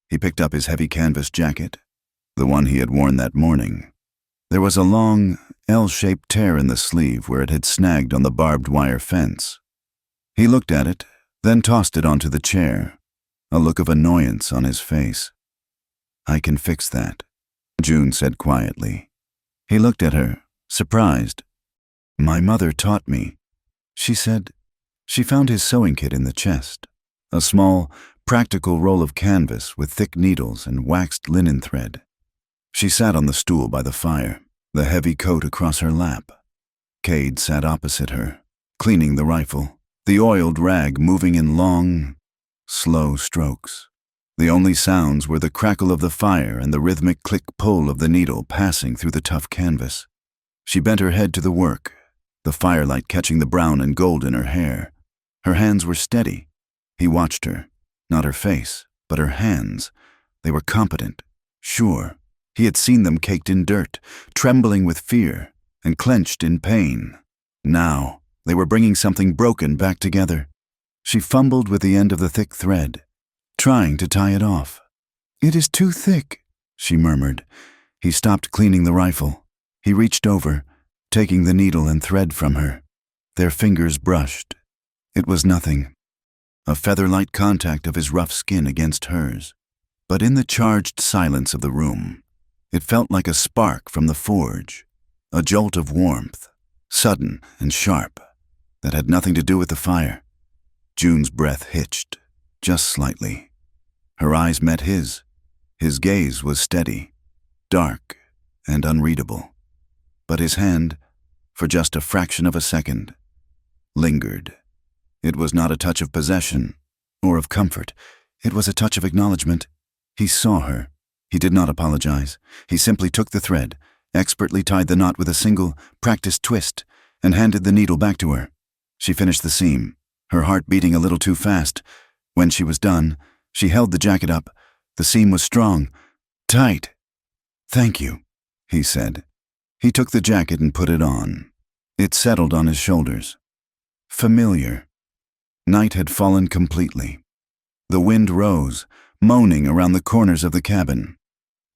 He picked up his heavy canvas jacket, the one he had worn that morning. There was a long, L-shaped tear in the sleeve where it had snagged on the barbed wire fence. He looked at it, then tossed it onto the chair, a look of annoyance on his face. "I can fix that," June said quietly. He looked at her, surprised. "My mother taught me," she said. She found his sewing kit in the chest, a small, practical roll of canvas with thick needles and waxed linen thread. She sat on the stool by the fire, the heavy coat across her lap. Cade sat opposite her, cleaning the rifle, the oiled rag moving in long, slow strokes. The only sounds were the crackle of the fire and the rhythmic click-pull of the needle passing through the tough canvas. She bent her head to the work, the firelight catching the brown and gold in her hair. Her hands were steady. He watched her, not her face, but her hands. They were competent, sure. He had seen them caked in dirt, trembling with fear, and clenched in pain. Now, they were bringing something broken back together. She fumbled with the end of the thick thread, trying to tie it off. "It is too thick," she murmured. He stopped cleaning the rifle. He reached over, taking the needle and thread from her. Their fingers brushed. It was nothing. A feather-light contact of his rough skin against hers. But in the charged silence of the room, it felt like a spark from the forge, a jolt of warmth, sudden and sharp, that had nothing to do with the fire. June's breath hitched, just slightly. Her eyes met his. His gaze was steady, dark, and unreadable. But his hand, for just a fraction of a second, lingered. It was not a touch of possession or of comfort. It was a touch of acknowledgement. He saw her. He did not apologize. He simply took the thread, expertly tied the knot with a single, practiced twist, and handed the needle back to her. She finished the seam, her heart beating a little too fast. When she was done, she held the jacket up. The seam was strong, tight. "Thank you," he said. He took the jacket and put it on. It settled on his shoulders. Familiar. Night had fallen completely. The wind rose, moaning around the corners of the cabin.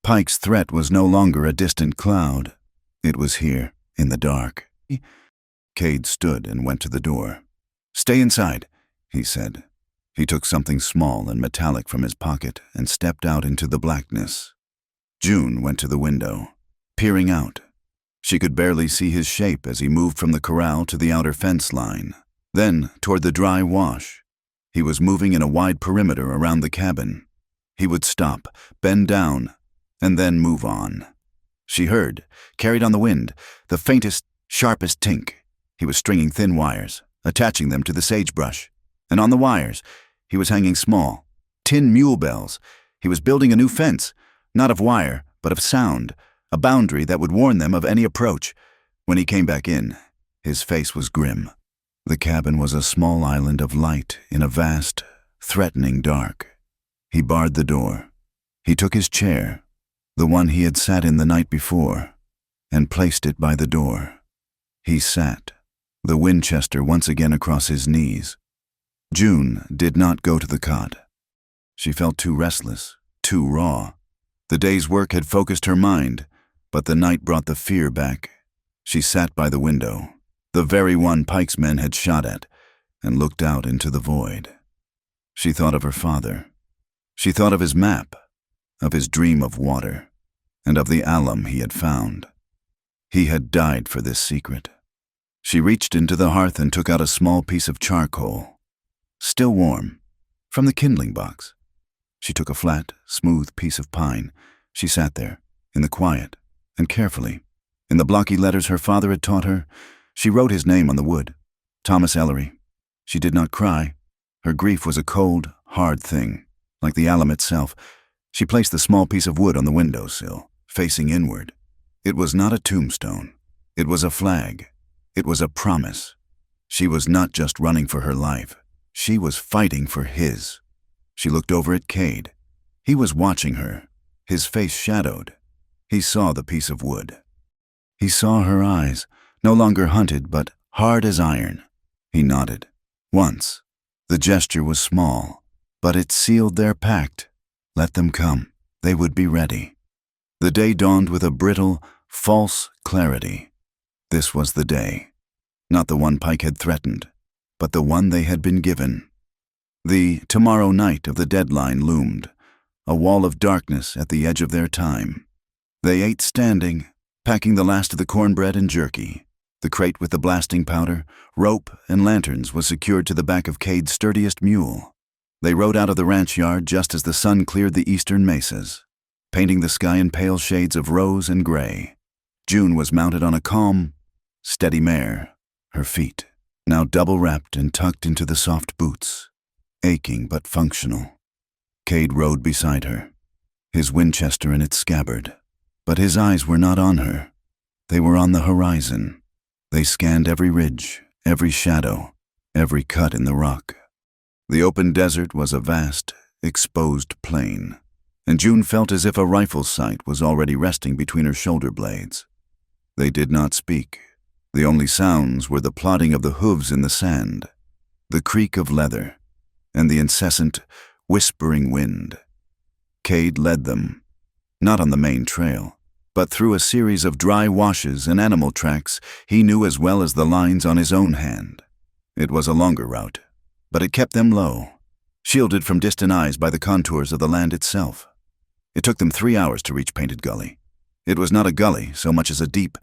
Pike's threat was no longer a distant cloud. It was here, in the dark. Cade stood and went to the door. "Stay inside," he said. He took something small and metallic from his pocket and stepped out into the blackness. June went to the window, peering out. She could barely see his shape as he moved from the corral to the outer fence line, then toward the dry wash. He was moving in a wide perimeter around the cabin. He would stop, bend down, and then move on. She heard, carried on the wind, the faintest, sharpest tink. He was stringing thin wires, attaching them to the sagebrush. And on the wires, he was hanging small, tin mule bells. He was building a new fence, not of wire, but of sound, a boundary that would warn them of any approach. When he came back in, his face was grim. The cabin was a small island of light in a vast, threatening dark. He barred the door. He took his chair, the one he had sat in the night before, and placed it by the door. He sat, the Winchester once again across his knees. June did not go to the cot. She felt too restless, too raw. The day's work had focused her mind, but the night brought the fear back. She sat by the window, the very one Pike's men had shot at, and looked out into the void. She thought of her father. She thought of his map, of his dream of water, and of the alum he had found. He had died for this secret. She reached into the hearth and took out a small piece of charcoal, still warm, from the kindling box. She took a flat, smooth piece of pine. She sat there, in the quiet, and carefully. In the blocky letters her father had taught her, she wrote his name on the wood, Thomas Ellery. She did not cry. Her grief was a cold, hard thing, like the alum itself. She placed the small piece of wood on the windowsill, facing inward. It was not a tombstone. It was a flag. It was a promise. She was not just running for her life. She was fighting for his. She looked over at Cade. He was watching her, his face shadowed. He saw the piece of wood. He saw her eyes, no longer hunted but hard as iron. He nodded. Once. The gesture was small, but it sealed their pact. Let them come. They would be ready. The day dawned with a brittle, false clarity. This was the day. Not the one Pike had threatened, but the one they had been given. The tomorrow night of the deadline loomed, a wall of darkness at the edge of their time. They ate standing, packing the last of the cornbread and jerky. The crate with the blasting powder, rope, and lanterns was secured to the back of Cade's sturdiest mule. They rode out of the ranch yard just as the sun cleared the eastern mesas, painting the sky in pale shades of rose and gray. June was mounted on a calm, steady mare, her feet, now double-wrapped and tucked into the soft boots, aching but functional. Cade rode beside her, his Winchester in its scabbard, but his eyes were not on her. They were on the horizon. They scanned every ridge, every shadow, every cut in the rock. The open desert was a vast, exposed plain, and June felt as if a rifle's sight was already resting between her shoulder blades. They did not speak. The only sounds were the plodding of the hooves in the sand, the creak of leather, and the incessant, whispering wind. Cade led them, not on the main trail, but through a series of dry washes and animal tracks he knew as well as the lines on his own hand. It was a longer route, but it kept them low, shielded from distant eyes by the contours of the land itself. It took them 3 hours to reach Painted Gully. It was not a gully so much as a deep,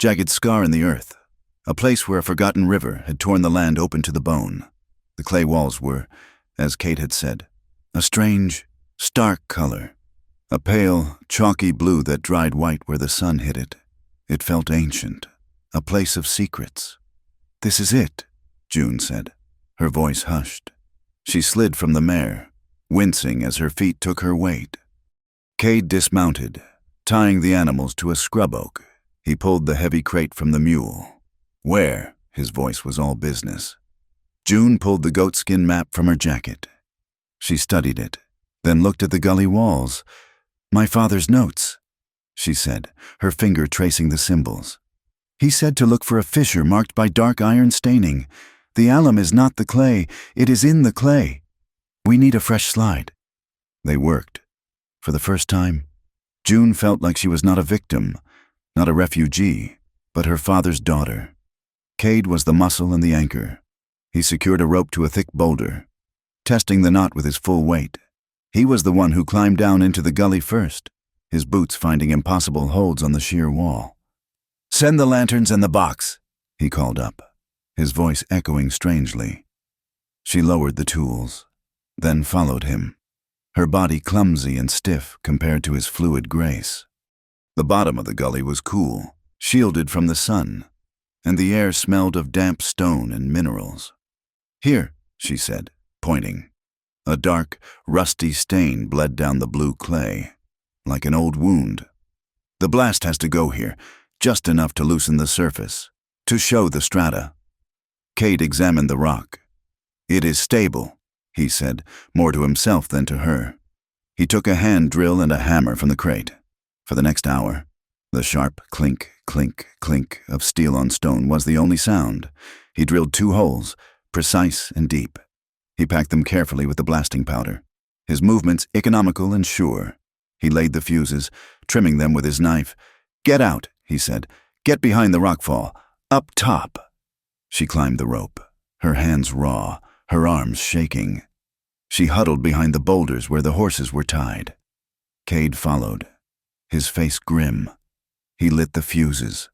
jagged scar in the earth, a place where a forgotten river had torn the land open to the bone. The clay walls were, as Cade had said, a strange, stark color, a pale, chalky blue that dried white where the sun hit it. It felt ancient, a place of secrets. "This is it," June said, her voice hushed. She slid from the mare, wincing as her feet took her weight. Cade dismounted, tying the animals to a scrub oak. He pulled the heavy crate from the mule. "Where?" His voice was all business. June pulled the goatskin map from her jacket. She studied it, then looked at the gully walls. "My father's notes," she said, her finger tracing the symbols. "He said to look for a fissure marked by dark iron staining. The alum is not the clay, it is in the clay. We need a fresh slide." They worked. For the first time, June felt like she was not a victim, not a refugee, but her father's daughter. Cade was the muscle and the anchor. He secured a rope to a thick boulder, testing the knot with his full weight. He was the one who climbed down into the gully first, his boots finding impossible holds on the sheer wall. "Send the lanterns and the box," he called up, his voice echoing strangely. She lowered the tools, then followed him, her body clumsy and stiff compared to his fluid grace. The bottom of the gully was cool, shielded from the sun, and the air smelled of damp stone and minerals. "Here," she said, pointing. A dark, rusty stain bled down the blue clay, like an old wound. "The blast has to go here, just enough to loosen the surface, to show the strata." Cade examined the rock. "It is stable," he said, more to himself than to her. He took a hand drill and a hammer from the crate. For the next hour, the sharp clink, clink, clink of steel on stone was the only sound. He drilled 2 holes, precise and deep. He packed them carefully with the blasting powder, his movements economical and sure. He laid the fuses, trimming them with his knife. "Get out," he said. "Get behind the rockfall. Up top." She climbed the rope, her hands raw, her arms shaking. She huddled behind the boulders where the horses were tied. Cade followed, his face grim. He lit the fuses,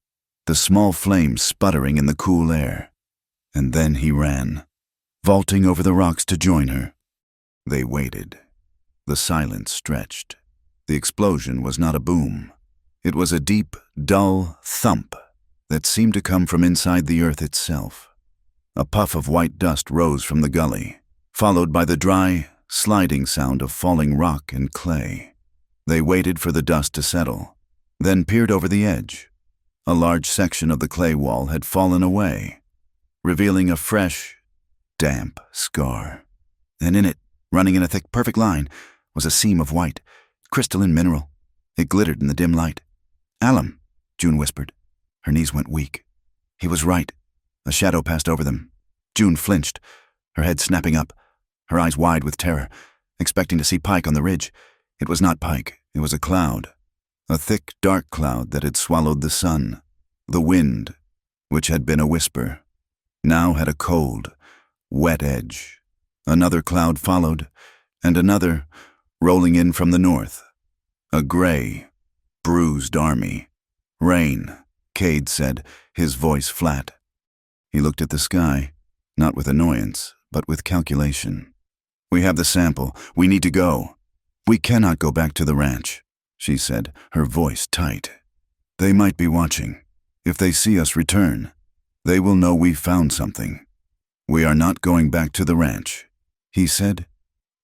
the small flames sputtering in the cool air. And then he ran, vaulting over the rocks to join her. They waited. The silence stretched. The explosion was not a boom. It was a deep, dull thump that seemed to come from inside the earth itself. A puff of white dust rose from the gully, followed by the dry, sliding sound of falling rock and clay. They waited for the dust to settle, then peered over the edge. A large section of the clay wall had fallen away, revealing a fresh, damp scar. And in it, running in a thick, perfect line, was a seam of white, crystalline mineral. It glittered in the dim light. "Alum," June whispered. Her knees went weak. He was right. A shadow passed over them. June flinched, her head snapping up, her eyes wide with terror, expecting to see Pike on the ridge. It was not Pike. It was a cloud. A thick, dark cloud that had swallowed the sun. The wind, which had been a whisper, now had a cold, wet edge. Another cloud followed, and another, rolling in from the north. A gray, bruised army. "Rain," Cade said, his voice flat. He looked at the sky, not with annoyance, but with calculation. "We have the sample. We need to go." "We cannot go back to the ranch," she said, her voice tight. "They might be watching. If they see us return, they will know we found something." "We are not going back to the ranch," he said.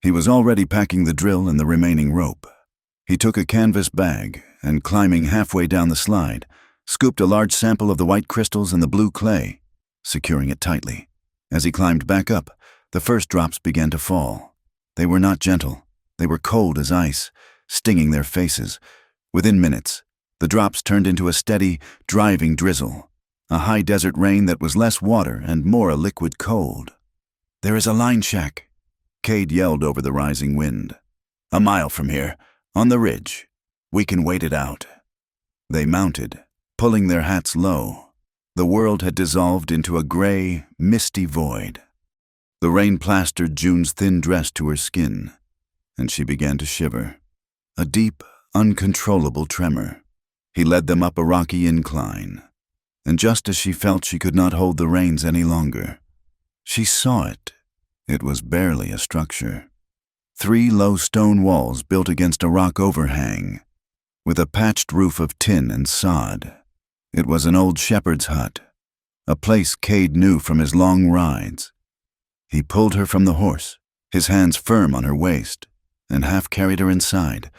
He was already packing the drill and the remaining rope. He took a canvas bag and, climbing halfway down the slide, scooped a large sample of the white crystals and the blue clay, securing it tightly. As he climbed back up, the first drops began to fall. They were not gentle. They were cold as ice, stinging their faces. Within minutes, the drops turned into a steady, driving drizzle, a high desert rain that was less water and more a liquid cold. "There is a line shack," Cade yelled over the rising wind. "A mile from here, on the ridge. We can wait it out." They mounted, pulling their hats low. The world had dissolved into a gray, misty void. The rain plastered June's thin dress to her skin, and she began to shiver. A deep, uncontrollable tremor. He led them up a rocky incline, and just as she felt she could not hold the reins any longer, she saw it. It was barely a structure. 3 low stone walls built against a rock overhang, with a patched roof of tin and sod. It was an old shepherd's hut, a place Cade knew from his long rides. He pulled her from the horse, his hands firm on her waist, and half carried her inside.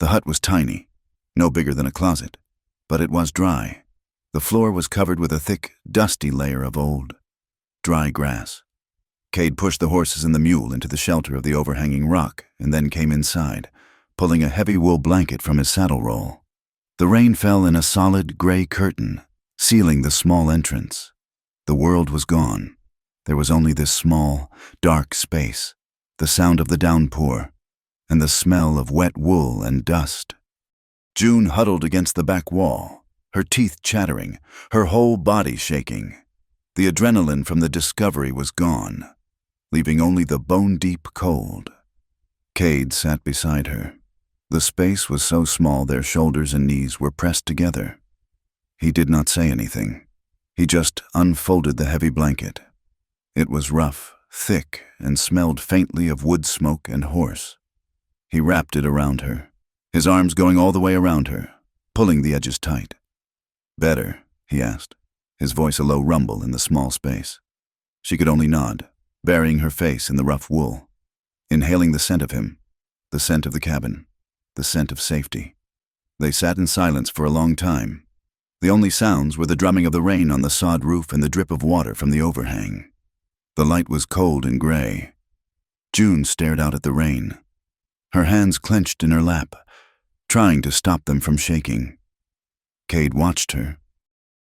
The hut was tiny, no bigger than a closet, but it was dry. The floor was covered with a thick, dusty layer of old, dry grass. Cade pushed the horses and the mule into the shelter of the overhanging rock and then came inside, pulling a heavy wool blanket from his saddle roll. The rain fell in a solid gray curtain, sealing the small entrance. The world was gone. There was only this small, dark space, the sound of the downpour, and the smell of wet wool and dust. June huddled against the back wall, her teeth chattering, her whole body shaking. The adrenaline from the discovery was gone, leaving only the bone-deep cold. Cade sat beside her. The space was so small their shoulders and knees were pressed together. He did not say anything. He just unfolded the heavy blanket. It was rough, thick, and smelled faintly of wood smoke and horse. He wrapped it around her, his arms going all the way around her, pulling the edges tight. "Better?" he asked, his voice a low rumble in the small space. She could only nod, burying her face in the rough wool, inhaling the scent of him, the scent of the cabin, the scent of safety. They sat in silence for a long time. The only sounds were the drumming of the rain on the sod roof and the drip of water from the overhang. The light was cold and gray. June stared out at the rain, her hands clenched in her lap, trying to stop them from shaking. Cade watched her.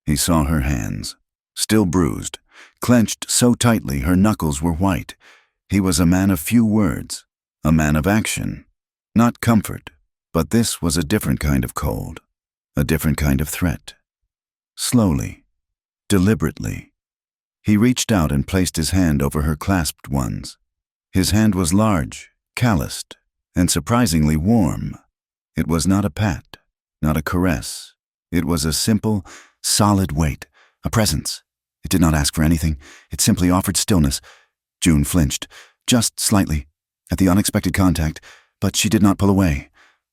He saw her hands, still bruised, clenched so tightly her knuckles were white. He was a man of few words, a man of action, not comfort, but this was a different kind of cold, a different kind of threat. Slowly, deliberately, he reached out and placed his hand over her clasped ones. His hand was large, calloused, and surprisingly warm. It was not a pat, not a caress. It was a simple, solid weight, a presence. It did not ask for anything. It simply offered stillness. June flinched, just slightly, at the unexpected contact, but she did not pull away.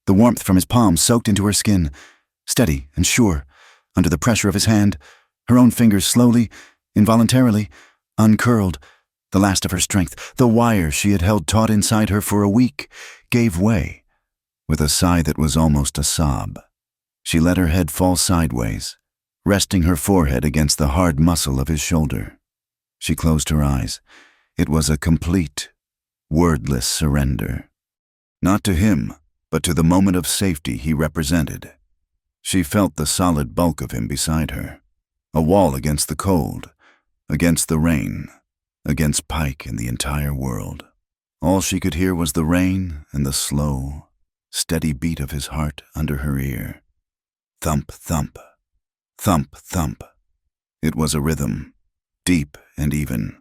The warmth from his palm soaked into her skin, steady and sure. Under the pressure of his hand, her own fingers slowly, involuntarily, uncurled. The last of her strength, the wire she had held taut inside her for a week, gave way. With a sigh that was almost a sob, she let her head fall sideways, resting her forehead against the hard muscle of his shoulder. She closed her eyes. It was a complete, wordless surrender. Not to him, but to the moment of safety he represented. She felt the solid bulk of him beside her, a wall against the cold, against the rain, against Pike and the entire world. All she could hear was the rain and the slow, steady beat of his heart under her ear. Thump, thump, thump, thump. It was a rhythm, deep and even,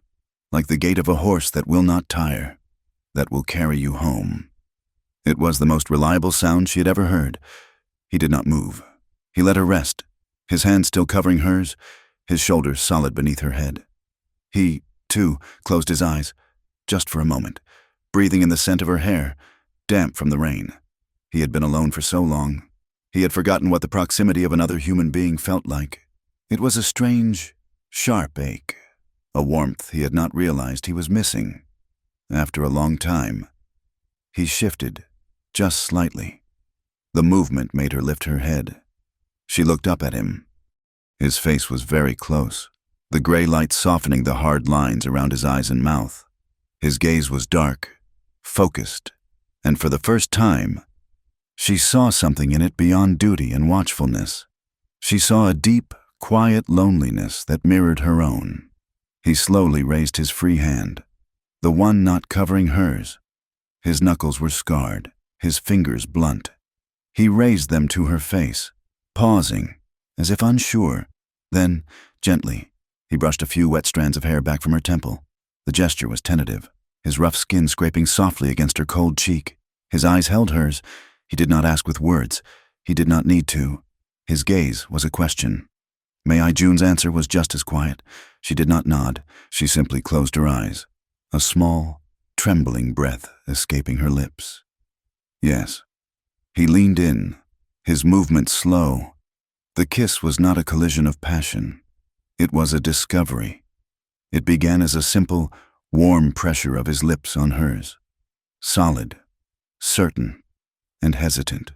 like the gait of a horse that will not tire, that will carry you home. It was the most reliable sound she had ever heard. He did not move. He let her rest, his hand still covering hers, his shoulders solid beneath her head. He, too, closed his eyes, just for a moment, breathing in the scent of her hair, damp from the rain. He had been alone for so long. He had forgotten what the proximity of another human being felt like. It was a strange, sharp ache, a warmth he had not realized he was missing. After a long time, he shifted, just slightly. The movement made her lift her head. She looked up at him. His face was very close, the gray light softening the hard lines around his eyes and mouth. His gaze was dark, focused, and for the first time, she saw something in it beyond duty and watchfulness. She saw a deep, quiet loneliness that mirrored her own. He slowly raised his free hand, the one not covering hers. His knuckles were scarred, his fingers blunt. He raised them to her face, pausing, as if unsure. Then, gently, he brushed a few wet strands of hair back from her temple. The gesture was tentative, his rough skin scraping softly against her cold cheek. His eyes held hers. He did not ask with words. He did not need to. His gaze was a question. May I? June's answer was just as quiet. She did not nod. She simply closed her eyes, a small, trembling breath escaping her lips. Yes. He leaned in, his movement slow. The kiss was not a collision of passion. It was a discovery. It began as a simple, warm pressure of his lips on hers. Solid, certain, and hesitant.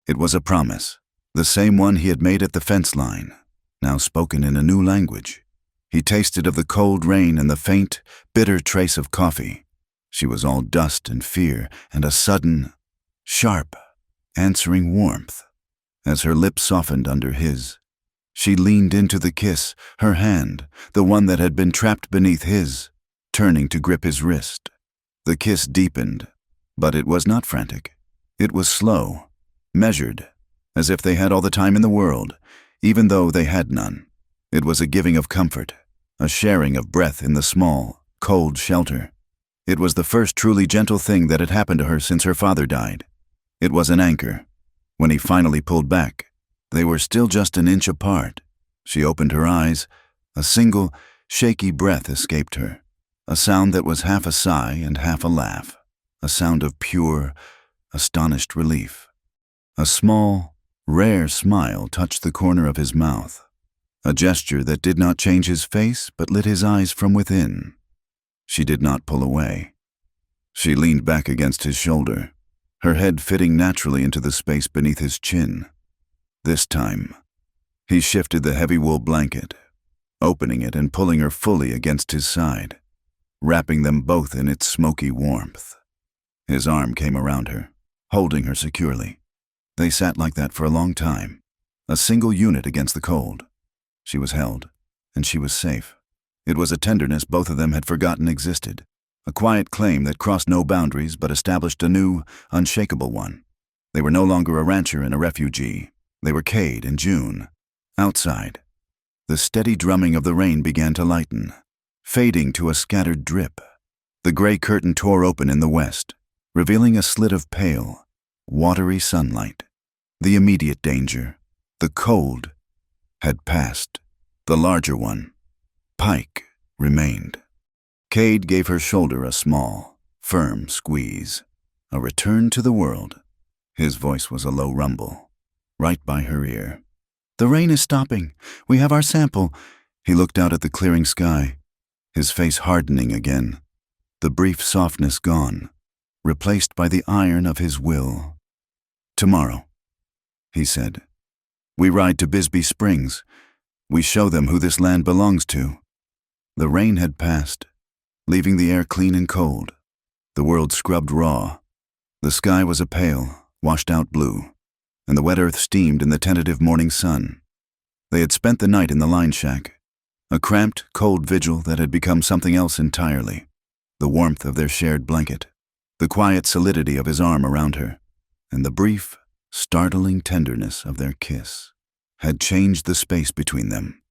It was a promise, the same one he had made at the fence line, now spoken in a new language. He tasted of the cold rain and the faint, bitter trace of coffee. She was all dust and fear and a sudden, sharp, answering warmth. As her lips softened under his, she leaned into the kiss, her hand, the one that had been trapped beneath his, turning to grip his wrist. The kiss deepened, but it was not frantic. It was slow, measured, as if they had all the time in the world, even though they had none. It was a giving of comfort, a sharing of breath in the small, cold shelter. It was the first truly gentle thing that had happened to her since her father died. It was an anchor. When he finally pulled back, they were still just an inch apart. She opened her eyes. A single, shaky breath escaped her, a sound that was half a sigh and half a laugh, a sound of pure, astonished relief. A small, rare smile touched the corner of his mouth, a gesture that did not change his face but lit his eyes from within. She did not pull away. She leaned back against his shoulder, her head fitting naturally into the space beneath his chin. This time, he shifted the heavy wool blanket, opening it and pulling her fully against his side. wrapping them both in its smoky warmth. His arm came around her, holding her securely. They sat like that for a long time, a single unit against the cold. She was held, and she was safe. It was a tenderness both of them had forgotten existed, a quiet claim that crossed no boundaries but established a new, unshakable one. They were no longer a rancher and a refugee. They were Cade and June. Outside, the steady drumming of the rain began to lighten, fading to a scattered drip. The gray curtain tore open in the west, revealing a slit of pale, watery sunlight. The immediate danger, the cold, had passed. The larger one, Pike, remained. Cade gave her shoulder a small, firm squeeze. A return to the world. His voice was a low rumble, right by her ear. "The rain is stopping. We have our sample." He looked out at the clearing sky, his face hardening again, the brief softness gone, replaced by the iron of his will. "Tomorrow," he said, "we ride to Bisbee Springs. We show them who this land belongs to." The rain had passed, leaving the air clean and cold. The world scrubbed raw. The sky was a pale, washed-out blue, and the wet earth steamed in the tentative morning sun. They had spent the night in the line shack, a cramped, cold vigil that had become something else entirely. The warmth of their shared blanket, the quiet solidity of his arm around her, and the brief, startling tenderness of their kiss had changed the space between them.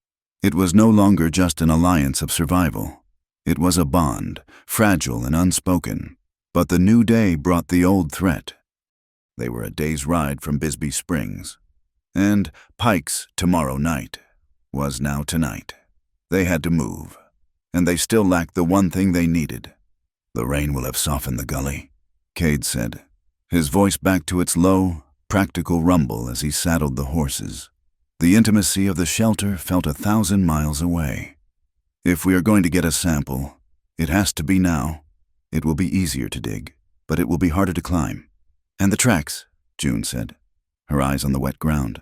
It was no longer just an alliance of survival. It was a bond, fragile and unspoken. But the new day brought the old threat. They were a day's ride from Bisbee Springs, and Pike's tomorrow night was now tonight. They had to move, and they still lacked the one thing they needed. "The rain will have softened the gully," Cade said, his voice back to its low, practical rumble as he saddled the horses. The intimacy of the shelter felt 1,000 miles away. "If we are going to get a sample, it has to be now. It will be easier to dig, but it will be harder to climb." "And the tracks," June said, her eyes on the wet ground.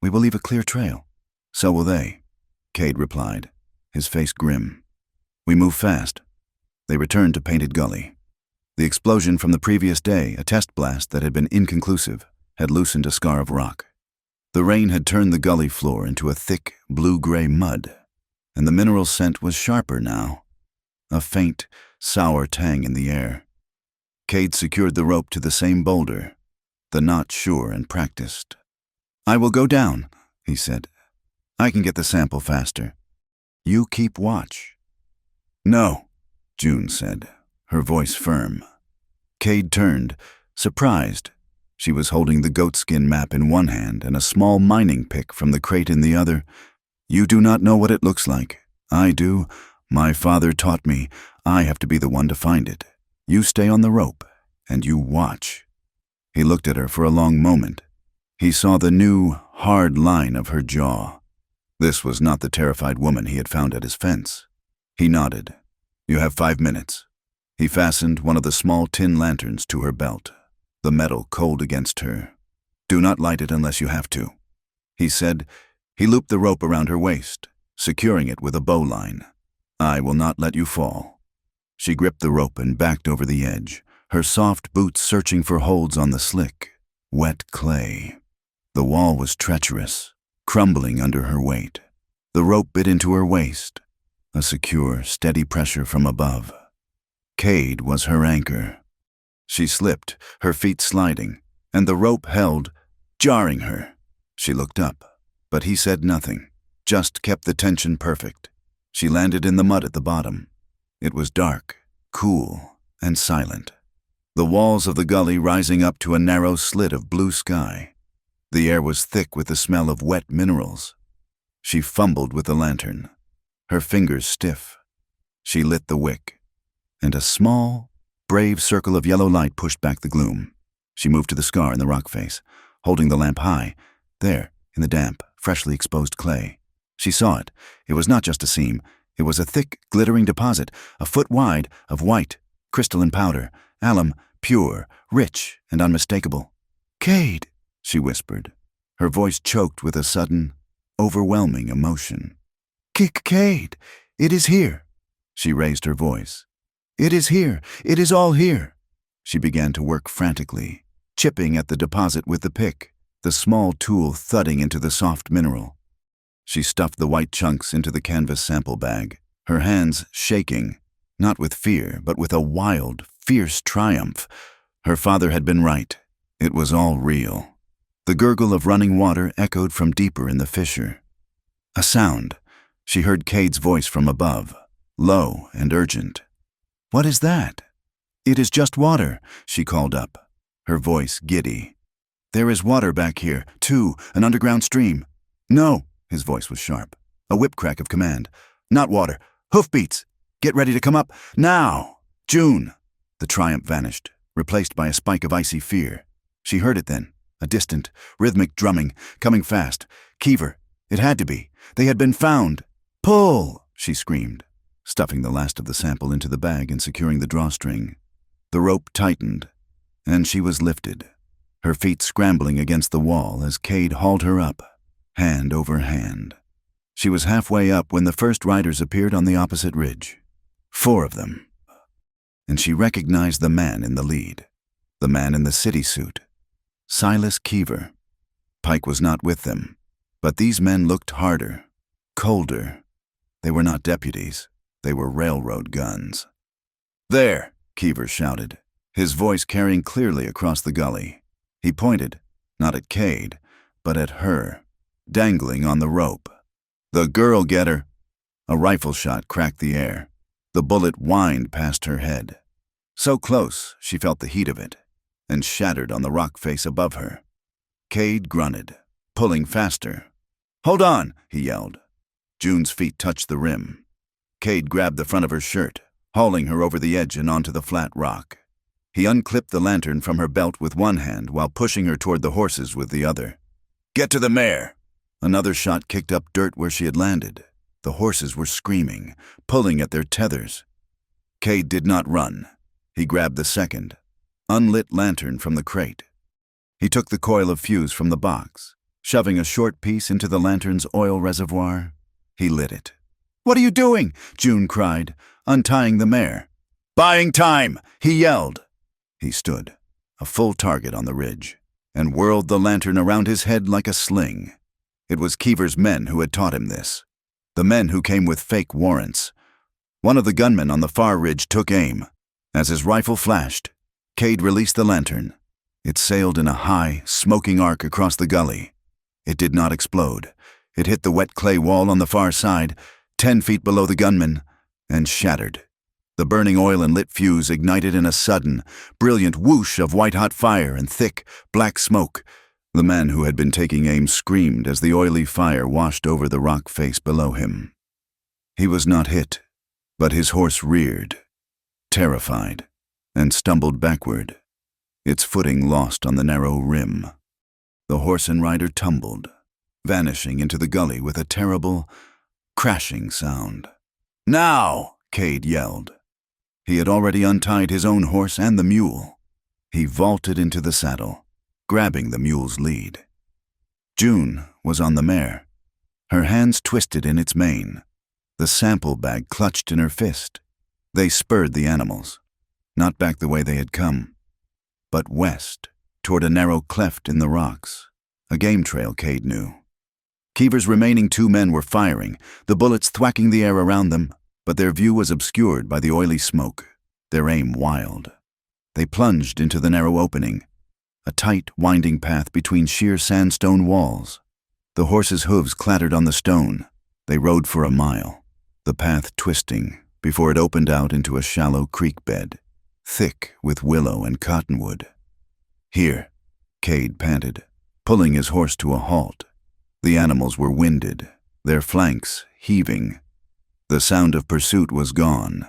"We will leave a clear trail." "So will they," Cade replied, his face grim. "We move fast." They returned to Painted Gully. The explosion from the previous day, a test blast that had been inconclusive, had loosened a scar of rock. The rain had turned the gully floor into a thick, blue-gray mud, and the mineral scent was sharper now, a faint, sour tang in the air. Cade secured the rope to the same boulder, the knot sure and practiced. "I will go down," he said. "I can get the sample faster. You keep watch." "No," June said, her voice firm. Cade turned, surprised. She was holding the goatskin map in one hand and a small mining pick from the crate in the other. "You do not know what it looks like. I do. My father taught me. I have to be the one to find it. You stay on the rope, and you watch." He looked at her for a long moment. He saw the new, hard line of her jaw. This was not the terrified woman he had found at his fence. He nodded. "You have 5 minutes." He fastened one of the small tin lanterns to her belt, the metal cold against her. "Do not light it unless you have to," he said. He looped the rope around her waist, securing it with a bowline. "I will not let you fall." She gripped the rope and backed over the edge, her soft boots searching for holds on the slick, wet clay. The wall was treacherous, crumbling under her weight. The rope bit into her waist, a secure, steady pressure from above. Cade was her anchor. She slipped, her feet sliding, and the rope held, jarring her. She looked up, but he said nothing, just kept the tension perfect. She landed in the mud at the bottom. It was dark, cool, and silent. The walls of the gully rising up to a narrow slit of blue sky. The air was thick with the smell of wet minerals. She fumbled with the lantern, her fingers stiff. She lit the wick, and a small, brave circle of yellow light pushed back the gloom. She moved to the scar in the rock face, holding the lamp high, there, in the damp, freshly exposed clay. She saw it. It was not just a seam. It was a thick, glittering deposit, a foot wide, of white, crystalline powder, alum, pure, rich, and unmistakable. "Cade," she whispered, her voice choked with a sudden, overwhelming emotion. "Cade, it is here." She raised her voice. It is here. It is all here. She began to work frantically, chipping at the deposit with the pick, the small tool thudding into the soft mineral. She stuffed the white chunks into the canvas sample bag, her hands shaking, not with fear, but with a wild, fierce triumph. Her father had been right. It was all real. The gurgle of running water echoed from deeper in the fissure. A sound. She heard Cade's voice from above, low and urgent. "What is that?" "It is just water," she called up, her voice giddy. "There is water back here, too, an underground stream." "No," his voice was sharp, a whip crack of command. "Not water. Hoofbeats. Get ready to come up, now! June!" The triumph vanished, replaced by a spike of icy fear. She heard it then, a distant, rhythmic drumming, coming fast. Keever. It had to be. They had been found. "Pull!" she screamed, stuffing the last of the sample into the bag and securing the drawstring. The rope tightened, and she was lifted, her feet scrambling against the wall as Cade hauled her up, hand over hand. She was halfway up when the first riders appeared on the opposite ridge. 4 of them. And she recognized the man in the lead, the man in the city suit. Silas Keever. Pike was not with them, but these men looked harder, colder. They were not deputies. They were railroad guns. "There!" Keever shouted, his voice carrying clearly across the gully. He pointed, not at Cade, but at her, dangling on the rope. "The girl getter!" A rifle shot cracked the air. The bullet whined past her head. So close, she felt the heat of it, and shattered on the rock face above her. Cade grunted, pulling faster. "Hold on!" he yelled. June's feet touched the rim. Cade grabbed the front of her shirt, hauling her over the edge and onto the flat rock. He unclipped the lantern from her belt with one hand while pushing her toward the horses with the other. "Get to the mare!" Another shot kicked up dirt where she had landed. The horses were screaming, pulling at their tethers. Cade did not run. He grabbed the second, unlit lantern from the crate. He took the coil of fuse from the box, shoving a short piece into the lantern's oil reservoir. He lit it. "What are you doing?" June cried, untying the mare. "Buying time!" he yelled. He stood, a full target on the ridge, and whirled the lantern around his head like a sling. It was Keever's men who had taught him this, the men who came with fake warrants. One of the gunmen on the far ridge took aim. As his rifle flashed, Cade released the lantern. It sailed in a high, smoking arc across the gully. It did not explode. It hit the wet clay wall on the far side, 10 feet below the gunman, and shattered. The burning oil and lit fuse ignited in a sudden, brilliant whoosh of white-hot fire and thick, black smoke. The man who had been taking aim screamed as the oily fire washed over the rock face below him. He was not hit, but his horse reared, terrified, and stumbled backward, its footing lost on the narrow rim. The horse and rider tumbled, vanishing into the gully with a terrible, crashing sound. "Now!" Cade yelled. He had already untied his own horse and the mule. He vaulted into the saddle, grabbing the mule's lead. June was on the mare, her hands twisted in its mane, the sample bag clutched in her fist. They spurred the animals, not back the way they had come, but west, toward a narrow cleft in the rocks, a game trail Cade knew. Keever's remaining 2 men were firing, the bullets thwacking the air around them, but their view was obscured by the oily smoke, their aim wild. They plunged into the narrow opening, a tight, winding path between sheer sandstone walls. The horses' hooves clattered on the stone. They rode for a mile, the path twisting before it opened out into a shallow creek bed, thick with willow and cottonwood. "Here," Cade panted, pulling his horse to a halt. The animals were winded, their flanks heaving. The sound of pursuit was gone,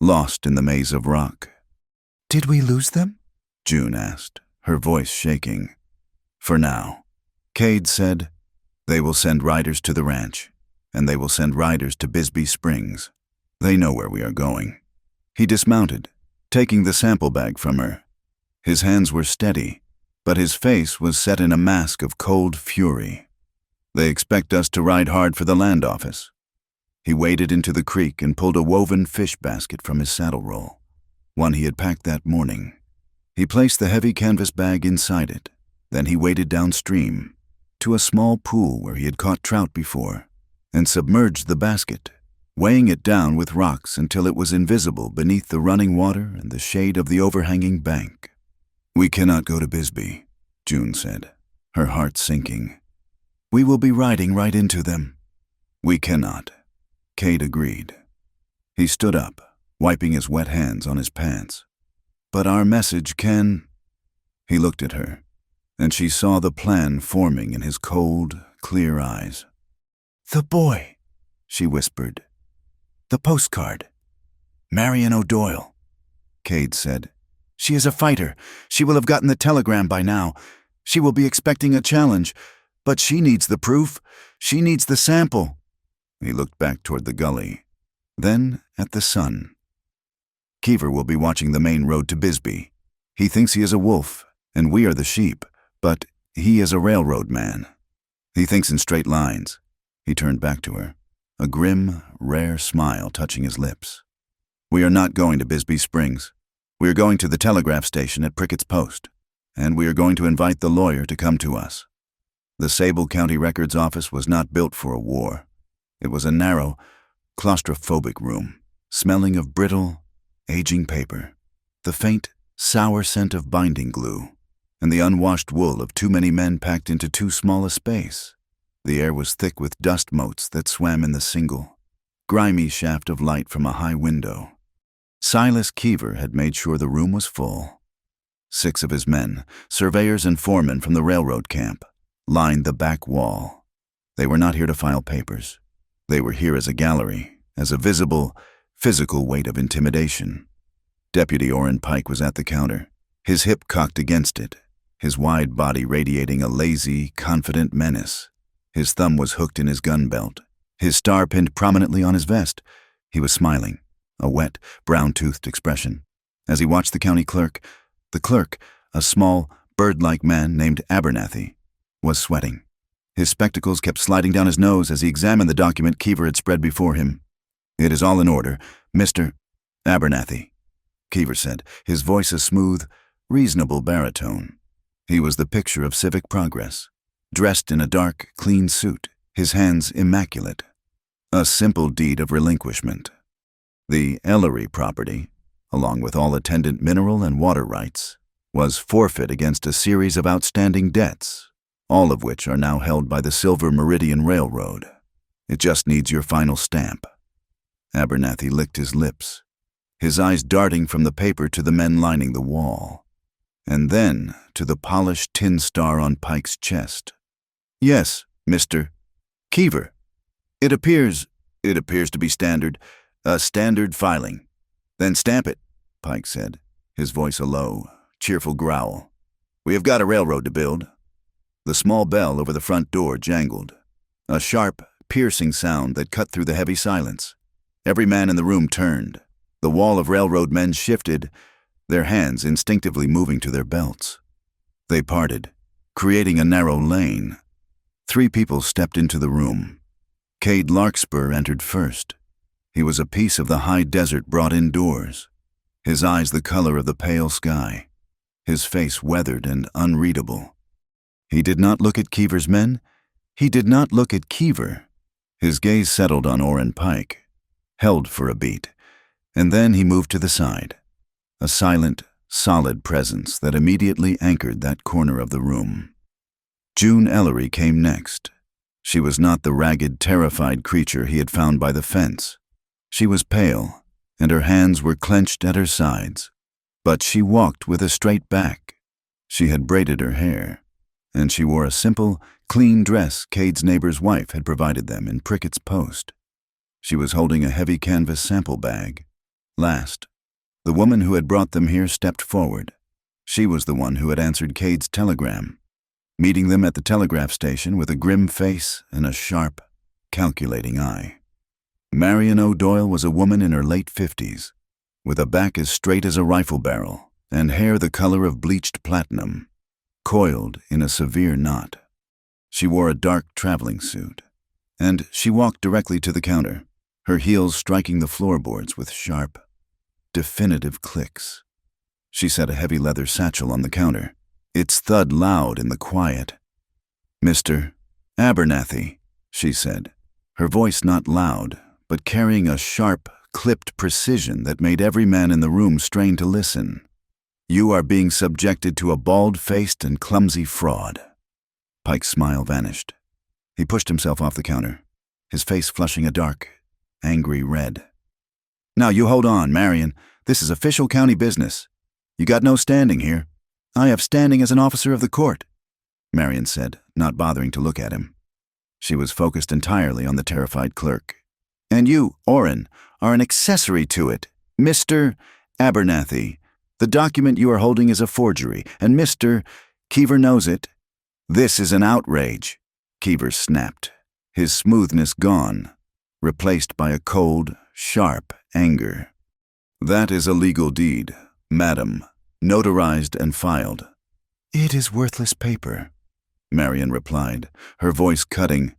lost in the maze of rock. "Did we lose them?" June asked, her voice shaking. "For now," Cade said. "They will send riders to the ranch, and they will send riders to Bisbee Springs. They know where we are going." He dismounted, taking the sample bag from her. His hands were steady, but his face was set in a mask of cold fury. "They expect us to ride hard for the land office." He waded into the creek and pulled a woven fish basket from his saddle roll. one he had packed that morning. He placed the heavy canvas bag inside it. Then he waded downstream to a small pool where he had caught trout before and submerged the basket, weighing it down with rocks until it was invisible beneath the running water and the shade of the overhanging bank. "We cannot go to Bisbee," June said, her heart sinking. "We will be riding right into them." "We cannot," Cade agreed. He stood up, wiping his wet hands on his pants. "But our message can—" He looked at her, and she saw the plan forming in his cold, clear eyes. "The boy," she whispered. "The postcard. Marion O'Doyle," Cade said. "She is a fighter. She will have gotten the telegram by now. She will be expecting a challenge. But she needs the proof. She needs the sample." He looked back toward the gully, then at the sun. "Keever will be watching the main road to Bisbee. He thinks he is a wolf, and we are the sheep, but he is a railroad man. He thinks in straight lines." He turned back to her, a grim, rare smile touching his lips. "We are not going to Bisbee Springs. We are going to the telegraph station at Prickett's Post, and we are going to invite the lawyer to come to us." The Sable County Records Office was not built for a war. It was a narrow, claustrophobic room, smelling of brittle, aging paper, the faint, sour scent of binding glue, and the unwashed wool of too many men packed into too small a space. The air was thick with dust motes that swam in the single, grimy shaft of light from a high window. Silas Keever had made sure the room was full. 6 of his men, surveyors and foremen from the railroad camp, lined the back wall. They were not here to file papers. They were here as a gallery, as a visible, physical weight of intimidation. Deputy Orrin Pike was at the counter, his hip cocked against it, his wide body radiating a lazy, confident menace. His thumb was hooked in his gun belt, his star pinned prominently on his vest. He was smiling, a wet, brown-toothed expression. As he watched the county clerk, a small, bird-like man named Abernathy, was sweating. His spectacles kept sliding down his nose as he examined the document Keever had spread before him. "It is all in order, Mr. Abernathy," Keever said, his voice a smooth, reasonable baritone. He was the picture of civic progress, dressed in a dark, clean suit, his hands immaculate. A simple deed of relinquishment. The Ellery property, along with all attendant mineral and water rights, was forfeit against a series of outstanding debts, all of which are now held by the Silver Meridian Railroad. It just needs your final stamp. Abernathy licked his lips, his eyes darting from the paper to the men lining the wall, and then to the polished tin star on Pike's chest. "Yes, Mr. Keever. It appears to be standard, a standard filing." "Then stamp it," Pike said, his voice a low, cheerful growl. "We have got a railroad to build." The small bell over the front door jangled, a sharp, piercing sound that cut through the heavy silence. Every man in the room turned. The wall of railroad men shifted, their hands instinctively moving to their belts. They parted, creating a narrow lane. 3 people stepped into the room. Cade Larkspur entered first. He was a piece of the high desert brought indoors, his eyes the color of the pale sky, his face weathered and unreadable. He did not look at Keever's men. He did not look at Keever. His gaze settled on Orrin Pike, held for a beat, and then he moved to the side, a silent, solid presence that immediately anchored that corner of the room. June Ellery came next. She was not the ragged, terrified creature he had found by the fence. She was pale, and her hands were clenched at her sides, but she walked with a straight back. She had braided her hair, and she wore a simple, clean dress Cade's neighbor's wife had provided them in Prickett's Post. She was holding a heavy canvas sample bag. Last, the woman who had brought them here stepped forward. She was the one who had answered Cade's telegram, meeting them at the telegraph station with a grim face and a sharp, calculating eye. Marion O'Doyle was a woman in her late 50s, with a back as straight as a rifle barrel and hair the color of bleached platinum, coiled in a severe knot. She wore a dark traveling suit, and she walked directly to the counter, her heels striking the floorboards with sharp, definitive clicks. She set a heavy leather satchel on the counter. Its thud loud in the quiet. "Mr. Abernathy," she said, her voice not loud, but carrying a sharp, clipped precision that made every man in the room strain to listen. "You are being subjected to a bald-faced and clumsy fraud." Pike's smile vanished. He pushed himself off the counter, his face flushing a dark, angry red. "Now you hold on, Marion. This is official county business. You got no standing here." "I have standing as an officer of the court," Marion said, not bothering to look at him. She was focused entirely on the terrified clerk. "And you, Orrin, are an accessory to it. Mr. Abernathy, the document you are holding is a forgery, and Mr. Keever knows it." "This is an outrage," Keever snapped, his smoothness gone, replaced by a cold, sharp anger. "That is a legal deed, madam, notarized and filed." "It is worthless paper," Marion replied, her voice cutting.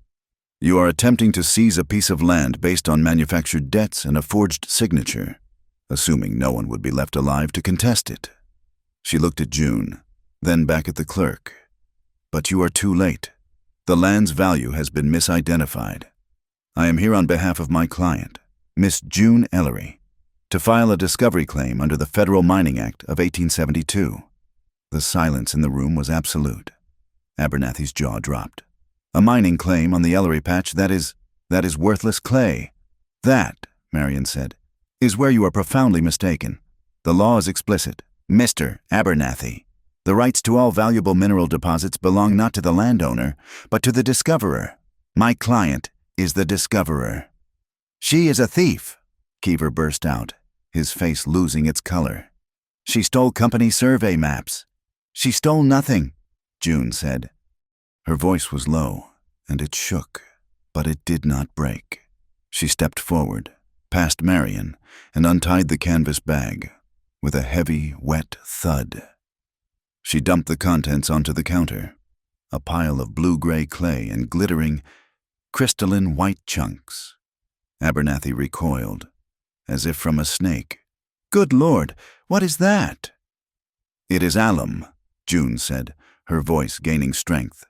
"You are attempting to seize a piece of land based on manufactured debts and a forged signature, assuming no one would be left alive to contest it." She looked at June, then back at the clerk. "But you are too late. The land's value has been misidentified. I am here on behalf of my client, Miss June Ellery, to file a discovery claim under the Federal Mining Act of 1872. The silence in the room was absolute. Abernathy's jaw dropped. "A mining claim on the Ellery patch, that is worthless clay." "That," Marion said, "is where you are profoundly mistaken. The law is explicit. Mr. Abernathy, the rights to all valuable mineral deposits belong not to the landowner, but to the discoverer. My client is the discoverer." "She is a thief," Keever burst out, his face losing its color. "She stole company survey maps." "She stole nothing," June said. Her voice was low, and it shook, but it did not break. She stepped forward, past Marion, and untied the canvas bag, with a heavy, wet thud. She dumped the contents onto the counter, a pile of blue-gray clay and glittering, crystalline white chunks. Abernathy recoiled, as if from a snake. "Good Lord, what is that?" "It is alum," June said, her voice gaining strength.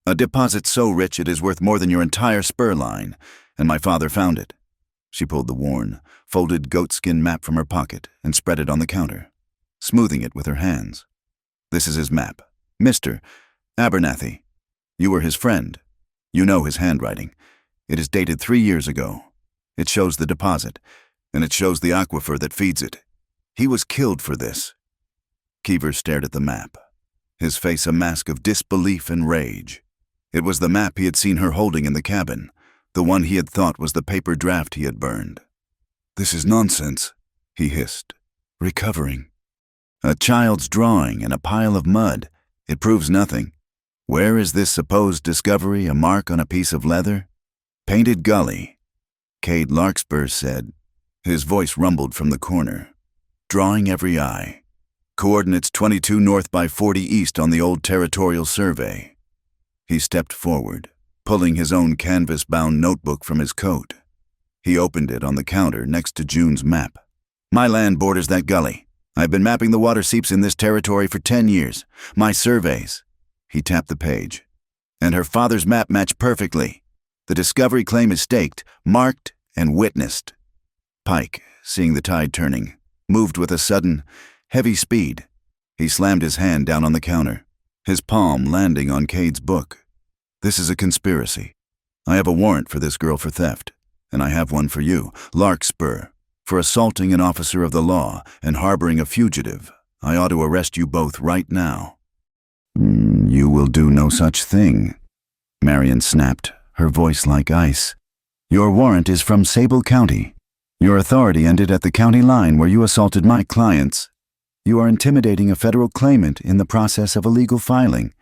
"A deposit so rich it is worth more than your entire spur line, and my father found it." She pulled the worn, folded goatskin map from her pocket and spread it on the counter, smoothing it with her hands. "This is his map. Mr. Abernathy, you were his friend. You know his handwriting. It is dated 3 years ago. It shows the deposit, and it shows the aquifer that feeds it. He was killed for this." Keever stared at the map, his face a mask of disbelief and rage. It was the map he had seen her holding in the cabin, the one he had thought was the paper draft he had burned. "This is nonsense," he hissed. "Recovering. A child's drawing in a pile of mud. It proves nothing. Where is this supposed discovery a mark on a piece of leather? Painted gully," Cade Larkspur said. His voice rumbled from the corner. "Drawing every eye. Coordinates 22 north by 40 east on the old territorial survey." He stepped forward, pulling his own canvas-bound notebook from his coat. He opened it on the counter next to June's map. "My land borders that gully. I've been mapping the water seeps in this territory for 10 years. My surveys." He tapped the page. "And her father's map matched perfectly. The discovery claim is staked, marked, and witnessed." Pike, seeing the tide turning, moved with a sudden, heavy speed. He slammed his hand down on the counter, his palm landing on Cade's book. "This is a conspiracy. I have a warrant for this girl for theft, and I have one for you, Larkspur, for assaulting an officer of the law and harboring a fugitive. I ought to arrest you both right now." "You will do no such thing," Marion snapped, her voice like ice. "Your warrant is from Sable County. Your authority ended at the county line where you assaulted my clients. You are intimidating a federal claimant in the process of illegal filing,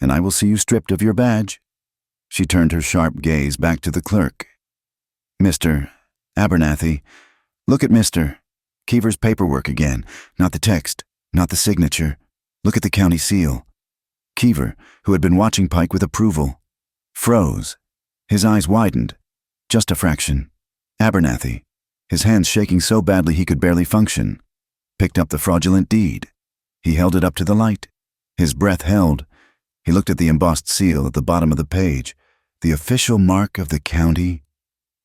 and I will see you stripped of your badge." She turned her sharp gaze back to the clerk. "Mr. Abernathy, look at Mr. Keever's paperwork again. Not the text, not the signature. Look at the county seal." Keever, who had been watching Pike with approval, froze. His eyes widened, just a fraction. "Abernathy," his hands shaking so badly he could barely function. Picked up the fraudulent deed. He held it up to the light. His breath held. He looked at the embossed seal at the bottom of the page. The official mark of the county.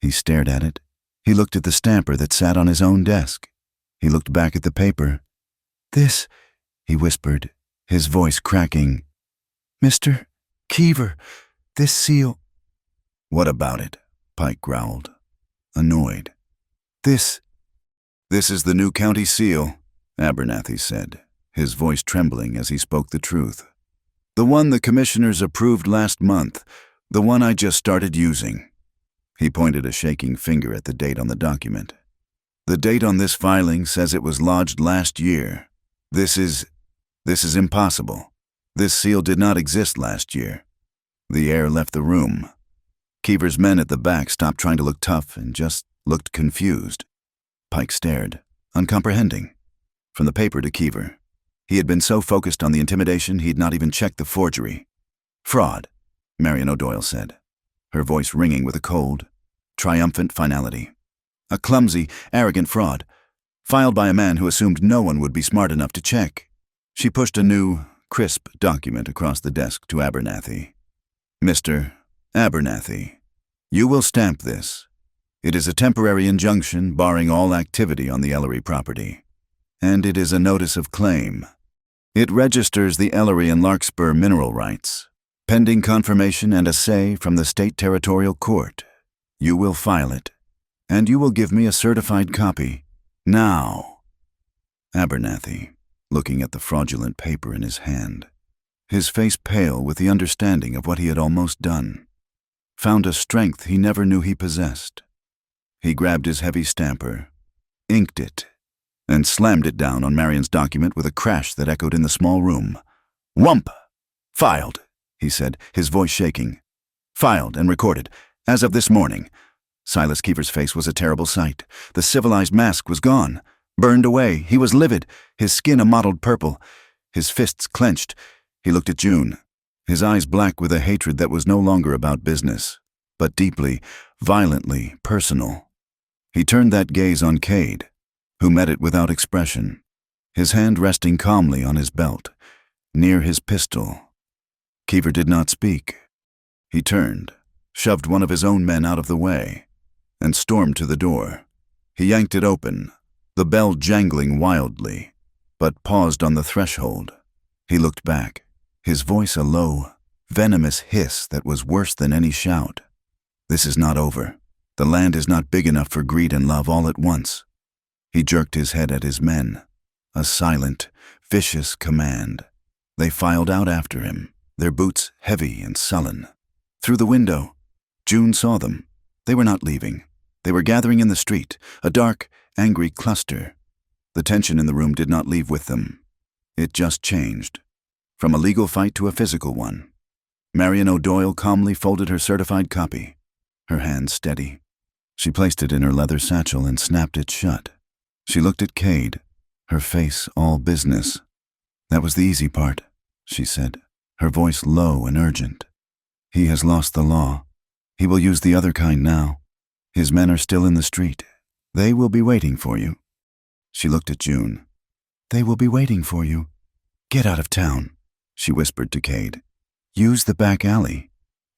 He stared at it. He looked at the stamper that sat on his own desk. He looked back at the paper. "This," he whispered, his voice cracking. "Mr. Keever, this seal—" "What about it?" Pike growled, annoyed. This is the new county seal," Abernathy said, his voice trembling as he spoke the truth. "The one the commissioners approved last month, the one I just started using." He pointed a shaking finger at the date on the document. "The date on this filing says it was lodged last year. This is impossible. This seal did not exist last year." The air left the room. Keever's men at the back stopped trying to look tough and just looked confused. Pike stared, uncomprehending. From the paper to Keever. He had been so focused on the intimidation he'd not even checked the forgery. "Fraud," Marion O'Doyle said, her voice ringing with a cold, triumphant finality. "A clumsy, arrogant fraud, filed by a man who assumed no one would be smart enough to check." She pushed a new, crisp document across the desk to Abernathy. "Mr. Abernathy, you will stamp this. It is a temporary injunction barring all activity on the Ellery property, and it is a notice of claim. It registers the Ellery and Larkspur mineral rights, pending confirmation and assay from the State Territorial Court. You will file it, and you will give me a certified copy. Now." Abernathy, looking at the fraudulent paper in his hand, his face pale with the understanding of what he had almost done, found a strength he never knew he possessed. He grabbed his heavy stamper, inked it, and slammed it down on Marion's document with a crash that echoed in the small room. "Whump! Filed," he said, his voice shaking. "Filed and recorded, as of this morning." Silas Keever's face was a terrible sight. The civilized mask was gone, burned away. He was livid, his skin a mottled purple, his fists clenched. He looked at June, his eyes black with a hatred that was no longer about business, but deeply, violently personal. He turned that gaze on Cade, who met it without expression, his hand resting calmly on his belt, near his pistol. Keever did not speak. He turned, shoved one of his own men out of the way, and stormed to the door. He yanked it open, the bell jangling wildly, but paused on the threshold. He looked back, his voice a low, venomous hiss that was worse than any shout. "This is not over. The land is not big enough for greed and love all at once." He jerked his head at his men, a silent, vicious command. They filed out after him, their boots heavy and sullen. Through the window, June saw them. They were not leaving. They were gathering in the street, a dark, angry cluster. The tension in the room did not leave with them. It just changed, from a legal fight to a physical one. Marion O'Doyle calmly folded her certified copy, her hands steady. She placed it in her leather satchel and snapped it shut. She looked at Cade, her face all business. "That was the easy part," she said, her voice low and urgent. "He has lost the law. He will use the other kind now. His men are still in the street. They will be waiting for you." She looked at June. "They will be waiting for you. Get out of town," she whispered to Cade. "Use the back alley.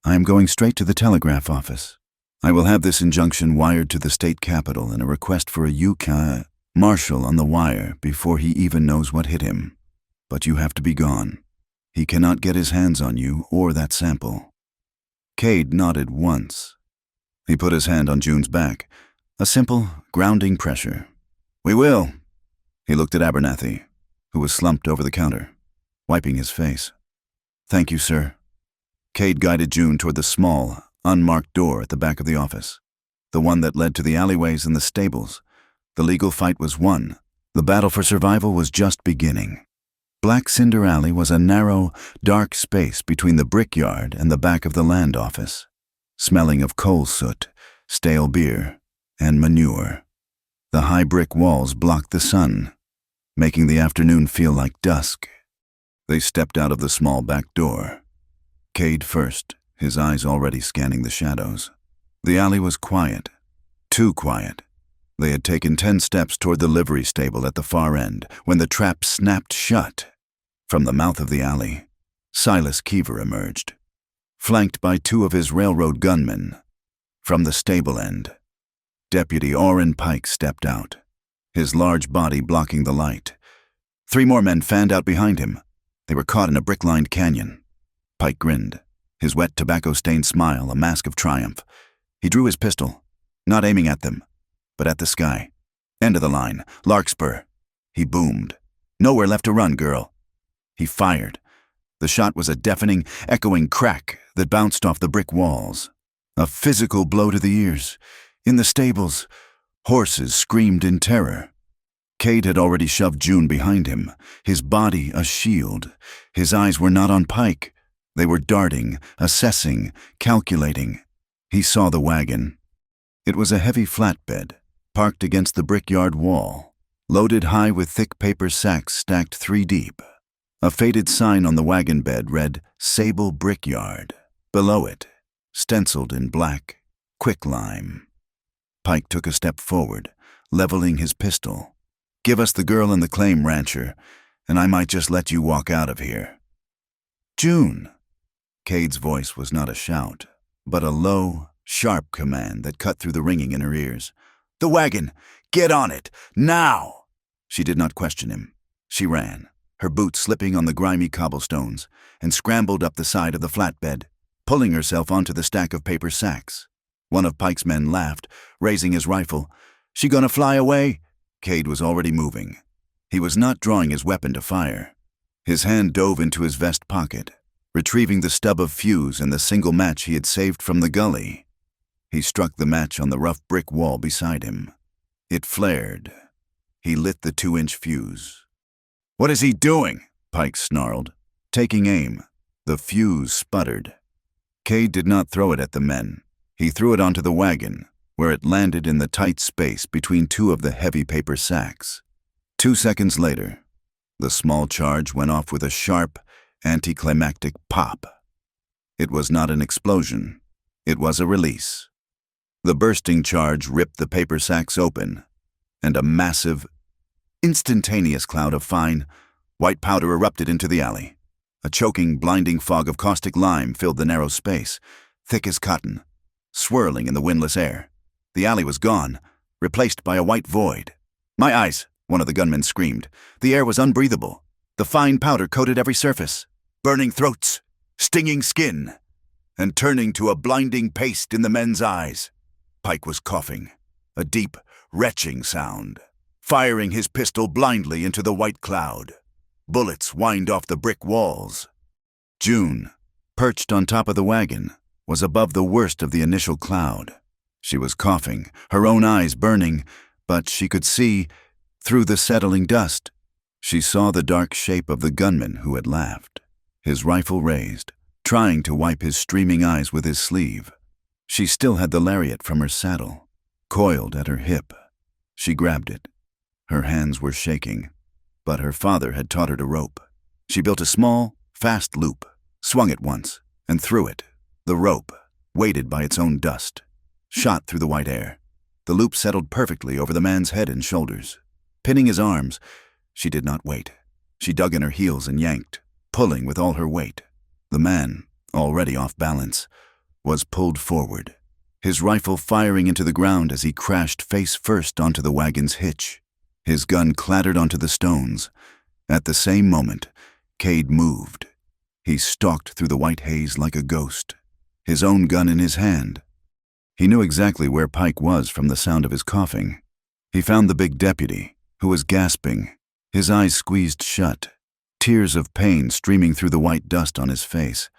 I am going straight to the telegraph office. I will have this injunction wired to the state capitol and a request for a UK marshal on the wire before he even knows what hit him. But you have to be gone. He cannot get his hands on you or that sample." Cade nodded once. He put his hand on June's back, a simple, grounding pressure. "We will." He looked at Abernathy, who was slumped over the counter, wiping his face. "Thank you, sir." Cade guided June toward the small, unmarked door at the back of the office, the one that led to the alleyways and the stables. The legal fight was won. The battle for survival was just beginning. Black Cinder Alley was a narrow, dark space between the brickyard and the back of the land office, smelling of coal soot, stale beer, and manure. The high brick walls blocked the sun, making the afternoon feel like dusk. They stepped out of the small back door. Cade first, his eyes already scanning the shadows. The alley was quiet, too quiet. They had taken 10 steps toward the livery stable at the far end when the trap snapped shut. From the mouth of the alley, Silas Keever emerged, flanked by 2 of his railroad gunmen. From the stable end, Deputy Orrin Pike stepped out, his large body blocking the light. 3 more men fanned out behind him. They were caught in a brick-lined canyon. Pike grinned, his wet tobacco-stained smile a mask of triumph. He drew his pistol, not aiming at them, but at the sky. End of the line, Larkspur. He boomed. Nowhere left to run, girl. He fired. The shot was a deafening, echoing crack that bounced off the brick walls. A physical blow to the ears. In the stables, horses screamed in terror. Cade had already shoved June behind him, his body a shield. His eyes were not on Pike. They were darting, assessing, calculating. He saw the wagon. It was a heavy flatbed, parked against the brickyard wall, loaded high with thick paper sacks stacked 3 deep. A faded sign on the wagon bed read, Sable Brickyard. Below it, stenciled in black, quicklime. Pike took a step forward, leveling his pistol. Give us the girl and the claim, rancher, and I might just let you walk out of here. June. Cade's voice was not a shout, but a low, sharp command that cut through the ringing in her ears. The wagon! Get on it! Now! She did not question him. She ran, her boots slipping on the grimy cobblestones, and scrambled up the side of the flatbed, pulling herself onto the stack of paper sacks. One of Pike's men laughed, raising his rifle. She gonna fly away? Cade was already moving. He was not drawing his weapon to fire. His hand dove into his vest pocket, retrieving the stub of fuse and the single match he had saved from the gully. He struck the match on the rough brick wall beside him. It flared. He lit the 2-inch fuse. What is he doing? Pike snarled. Taking aim. The fuse sputtered. Cade did not throw it at the men. He threw it onto the wagon, where it landed in the tight space between 2 of the heavy paper sacks. 2 seconds later, the small charge went off with a sharp, anticlimactic pop. It was not an explosion. It was a release. The bursting charge ripped the paper sacks open, and a massive, instantaneous cloud of fine, white powder erupted into the alley. A choking, blinding fog of caustic lime filled the narrow space, thick as cotton, swirling in the windless air. The alley was gone, replaced by a white void. My eyes, one of the gunmen screamed. The air was unbreathable. The fine powder coated every surface, burning throats, stinging skin, and turning to a blinding paste in the men's eyes. Pike was coughing, a deep, retching sound, firing his pistol blindly into the white cloud. Bullets whined off the brick walls. June, perched on top of the wagon, was above the worst of the initial cloud. She was coughing, her own eyes burning, but she could see, through the settling dust. She saw the dark shape of the gunman who had laughed, his rifle raised, trying to wipe his streaming eyes with his sleeve. She still had the lariat from her saddle, coiled at her hip. She grabbed it. Her hands were shaking, but her father had taught her to rope. She built a small, fast loop, swung it once, and threw it. The rope, weighted by its own dust, shot through the white air. The loop settled perfectly over the man's head and shoulders. Pinning his arms, she did not wait. She dug in her heels and yanked, pulling with all her weight. The man, already off balance, was pulled forward, his rifle firing into the ground as he crashed face first onto the wagon's hitch. His gun clattered onto the stones. At the same moment, Cade moved. He stalked through the white haze like a ghost, his own gun in his hand. He knew exactly where Pike was from the sound of his coughing. He found the big deputy, who was gasping, his eyes squeezed shut, tears of pain streaming through the white dust on his face.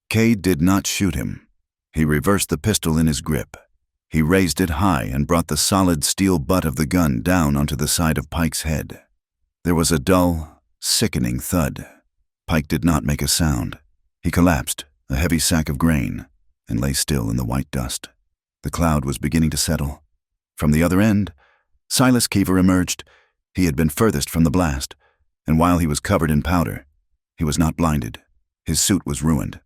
Cade did not shoot him. He reversed the pistol in his grip. He raised it high and brought the solid steel butt of the gun down onto the side of Pike's head. There was a dull, sickening thud. Pike did not make a sound. He collapsed, a heavy sack of grain, and lay still in the white dust. The cloud was beginning to settle. From the other end, Silas Keever emerged. He had been furthest from the blast, and while he was covered in powder, he was not blinded. His suit was ruined,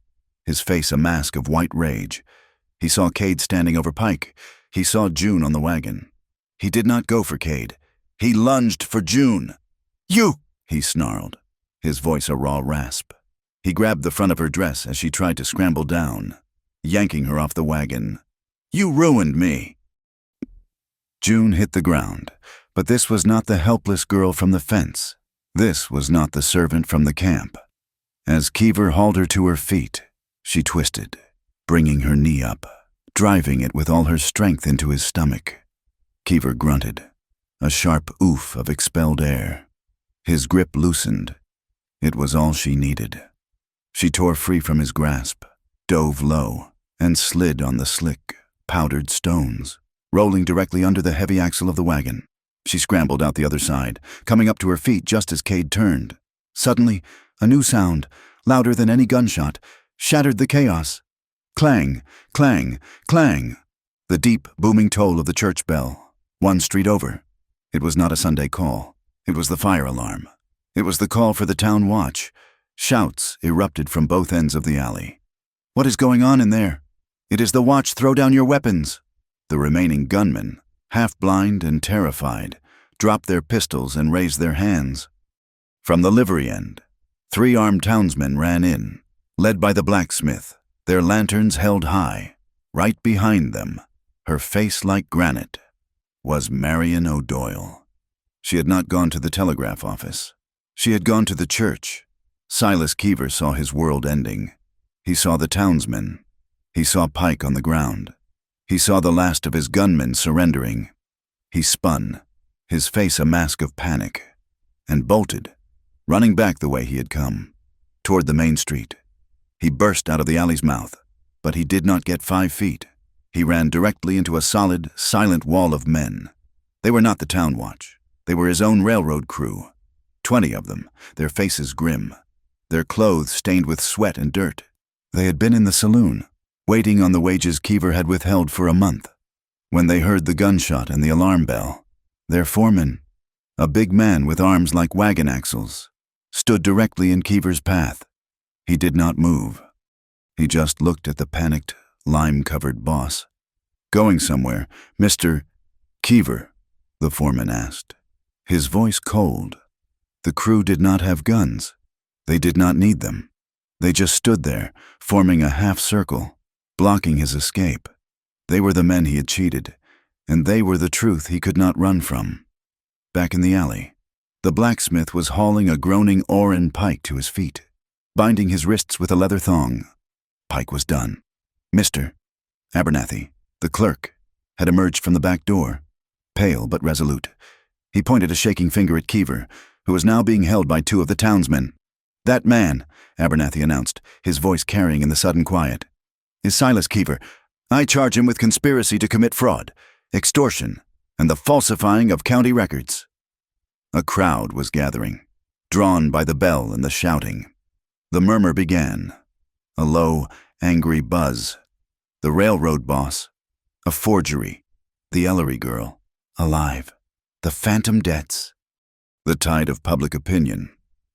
his face a mask of white rage. He saw Cade standing over Pike. He saw June on the wagon. He did not go for Cade. He lunged for June. "You!" he snarled, his voice a raw rasp. He grabbed the front of her dress as she tried to scramble down, yanking her off the wagon. "You ruined me!" June hit the ground, but this was not the helpless girl from the fence. This was not the servant from the camp. As Keever hauled her to her feet, she twisted, bringing her knee up, driving it with all her strength into his stomach. Keever grunted, a sharp oof of expelled air. His grip loosened. It was all she needed. She tore free from his grasp, dove low, and slid on the slick, powdered stones, rolling directly under the heavy axle of the wagon. She scrambled out the other side, coming up to her feet just as Cade turned. Suddenly, a new sound, louder than any gunshot, shattered the chaos. Clang, clang, clang. The deep, booming toll of the church bell, one street over. It was not a Sunday call. It was the fire alarm. It was the call for the town watch. Shouts erupted from both ends of the alley. "What is going on in there?" "It is the watch, throw down your weapons." The remaining gunmen, half-blind and terrified, dropped their pistols and raised their hands. From the livery end, 3 armed townsmen ran in, led by the blacksmith, their lanterns held high. Right behind them, her face like granite, was Marion O'Doyle. She had not gone to the telegraph office. She had gone to the church. Silas Keever saw his world ending. He saw the townsmen. He saw Pike on the ground. He saw the last of his gunmen surrendering. He spun, his face a mask of panic, and bolted, running back the way he had come, toward the main street. He burst out of the alley's mouth, but he did not get 5 feet. He ran directly into a solid, silent wall of men. They were not the town watch. They were his own railroad crew. 20 of them, their faces grim, their clothes stained with sweat and dirt. They had been in the saloon, waiting on the wages Keever had withheld for a month. When they heard the gunshot and the alarm bell, their foreman, a big man with arms like wagon axles, stood directly in Keever's path. He did not move. He just looked at the panicked, lime-covered boss. "Going somewhere, Mr. Keever?" the foreman asked, his voice cold. The crew did not have guns. They did not need them. They just stood there, forming a half-circle, blocking his escape. They were the men he had cheated, and they were the truth he could not run from. Back in the alley, the blacksmith was hauling a groaning Orrin Pike to his feet, binding his wrists with a leather thong. Pike was done. Mr. Abernathy, the clerk, had emerged from the back door, pale but resolute. He pointed a shaking finger at Keever, who was now being held by 2 of the townsmen. "That man," Abernathy announced, his voice carrying in the sudden quiet, "is Silas Keever. I charge him with conspiracy to commit fraud, extortion, and the falsifying of county records." A crowd was gathering, drawn by the bell and the shouting. The murmur began, a low, angry buzz. The railroad boss, a forgery, the Ellery girl, alive, the phantom debts. The tide of public opinion,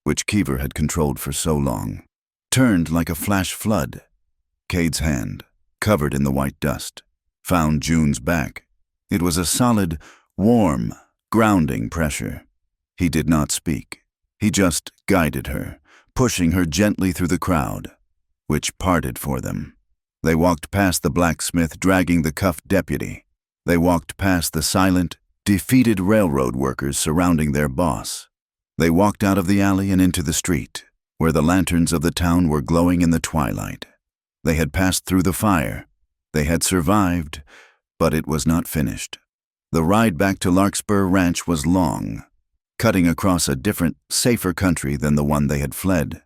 which Keever had controlled for so long, turned like a flash flood. Cade's hand, covered in the white dust, found June's back. It was a solid, warm, grounding pressure. He did not speak. He just guided her, pushing her gently through the crowd, which parted for them. They walked past the blacksmith dragging the cuffed deputy. They walked past the silent, defeated railroad workers surrounding their boss. They walked out of the alley and into the street, where the lanterns of the town were glowing in the twilight. They had passed through the fire. They had survived, but it was not finished. The ride back to Larkspur Ranch was long, cutting across a different, safer country than the one they had fled.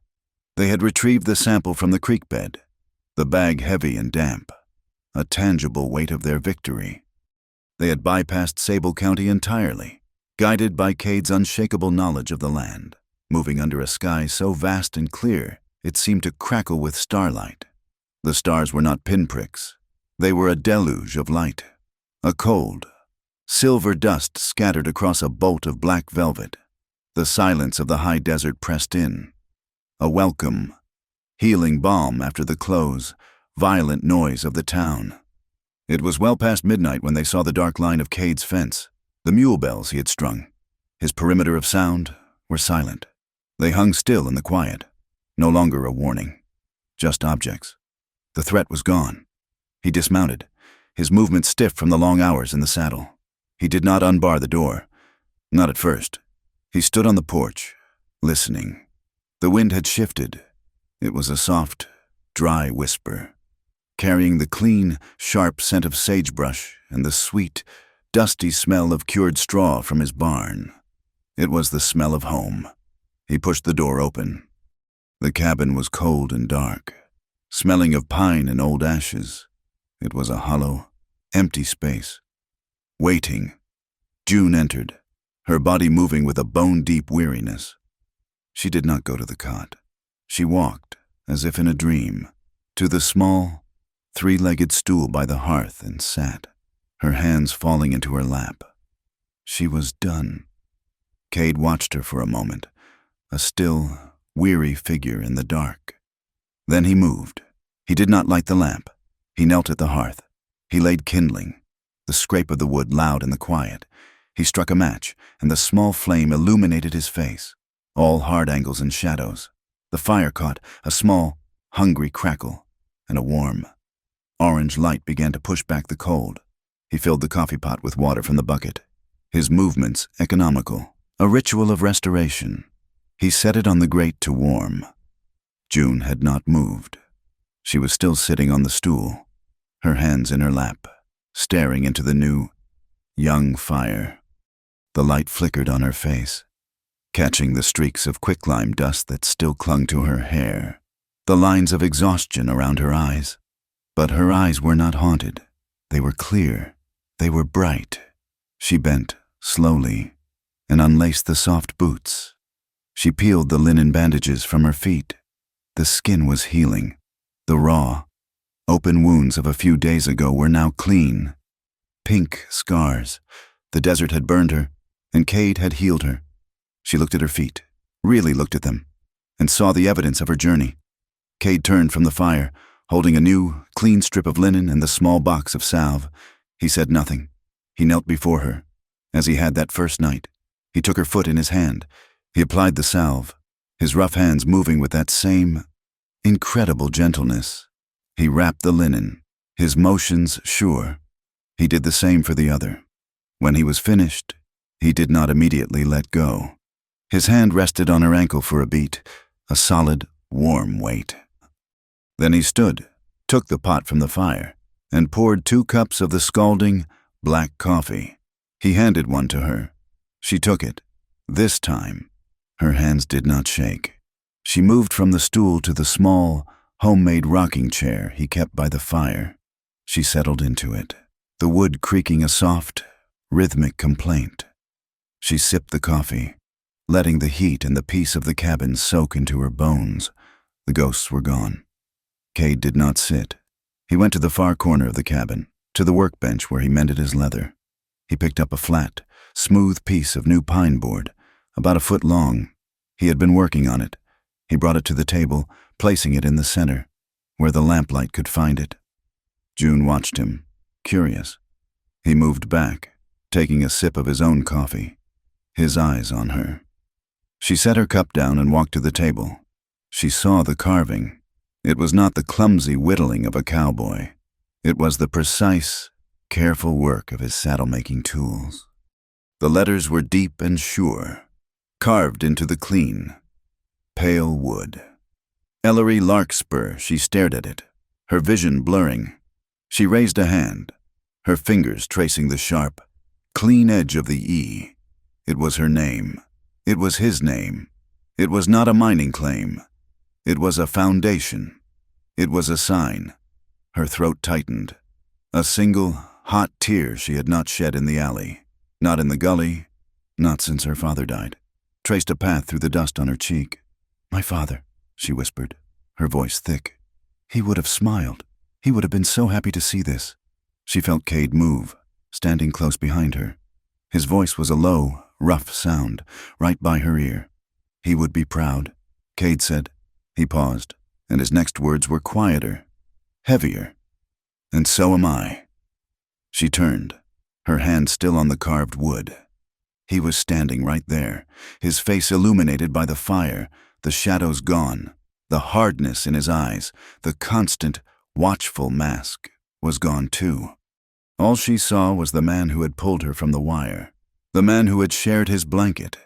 They had retrieved the sample from the creek bed, the bag heavy and damp, a tangible weight of their victory. They had bypassed Sable County entirely, guided by Cade's unshakable knowledge of the land, moving under a sky so vast and clear it seemed to crackle with starlight. The stars were not pinpricks. They were a deluge of light, a cold, silver dust scattered across a bolt of black velvet. The silence of the high desert pressed in, a welcome, healing balm after the close, violent noise of the town. It was well past midnight when they saw the dark line of Cade's fence, The mule bells he had strung, his perimeter of sound, were silent. They hung still in the quiet, no longer a warning, just objects. The threat was gone. He dismounted, his movements stiff from the long hours in the saddle. He did not unbar the door, not at first. He stood on the porch, listening. The wind had shifted. It was a soft, dry whisper, carrying the clean, sharp scent of sagebrush and the sweet, dusty smell of cured straw from his barn. It was the smell of home. He pushed the door open. The cabin was cold and dark, smelling of pine and old ashes. It was a hollow, empty space. Waiting. June entered, her body moving with a bone-deep weariness. She did not go to the cot. She walked, as if in a dream, to the small, three-legged stool by the hearth and sat, her hands falling into her lap. She was done. Cade watched her for a moment, a still, weary figure in the dark. Then he moved. He did not light the lamp. He knelt at the hearth. He laid kindling, the scrape of the wood loud in the quiet. He struck a match, and the small flame illuminated his face, all hard angles and shadows. The fire caught, a small, hungry crackle, and a warm, orange light began to push back the cold. He filled the coffee pot with water from the bucket, his movements economical, a ritual of restoration. He set it on the grate to warm. June had not moved. She was still sitting on the stool, her hands in her lap, staring into the new, young fire. The light flickered on her face, catching the streaks of quicklime dust that still clung to her hair, the lines of exhaustion around her eyes. But her eyes were not haunted. They were clear. They were bright. She bent, slowly, and unlaced the soft boots. She peeled the linen bandages from her feet. The skin was healing. The raw, open wounds of a few days ago were now clean. Pink scars. The desert had burned her, and Cade had healed her. She looked at her feet, really looked at them, and saw the evidence of her journey. Cade turned from the fire, holding a new, clean strip of linen and the small box of salve. He said nothing. He knelt before her, as he had that first night. He took her foot in his hand. He applied the salve, his rough hands moving with that same incredible gentleness. He wrapped the linen, his motions sure. He did the same for the other. When he was finished, he did not immediately let go. His hand rested on her ankle for a beat, a solid, warm weight. Then he stood, took the pot from the fire, and poured 2 cups of the scalding, black coffee. He handed one to her. She took it. This time, her hands did not shake. She moved from the stool to the small, homemade rocking chair he kept by the fire. She settled into it, the wood creaking a soft, rhythmic complaint. She sipped the coffee, letting the heat and the peace of the cabin soak into her bones. The ghosts were gone. Cade did not sit. He went to the far corner of the cabin, to the workbench where he mended his leather. He picked up a flat, smooth piece of new pine board, about 1 foot long. He had been working on it. He brought it to the table, placing it in the center, where the lamplight could find it. June watched him, curious. He moved back, taking a sip of his own coffee, his eyes on her. She set her cup down and walked to the table. She saw the carving. It was not the clumsy whittling of a cowboy. It was the precise, careful work of his saddle-making tools. The letters were deep and sure, carved into the clean, pale wood. Ellery Larkspur, she stared at it, her vision blurring. She raised a hand, her fingers tracing the sharp, clean edge of the E. It was her name. It was his name. It was not a mining claim. It was a foundation. It was a sign. Her throat tightened. A single, hot tear she had not shed in the alley, not in the gully, not since her father died, traced a path through the dust on her cheek. "My father," she whispered, her voice thick. "He would have smiled. He would have been so happy to see this." She felt Cade move, standing close behind her. His voice was a low, rough sound, right by her ear. "He would be proud," Cade said. He paused, and his next words were quieter, heavier. "And so am I." She turned. her hand still on the carved wood. He was standing right there, his face illuminated by the fire, the shadows gone, the hardness in his eyes, the constant, watchful mask was gone too. All she saw was the man who had pulled her from the wire, the man who had shared his blanket,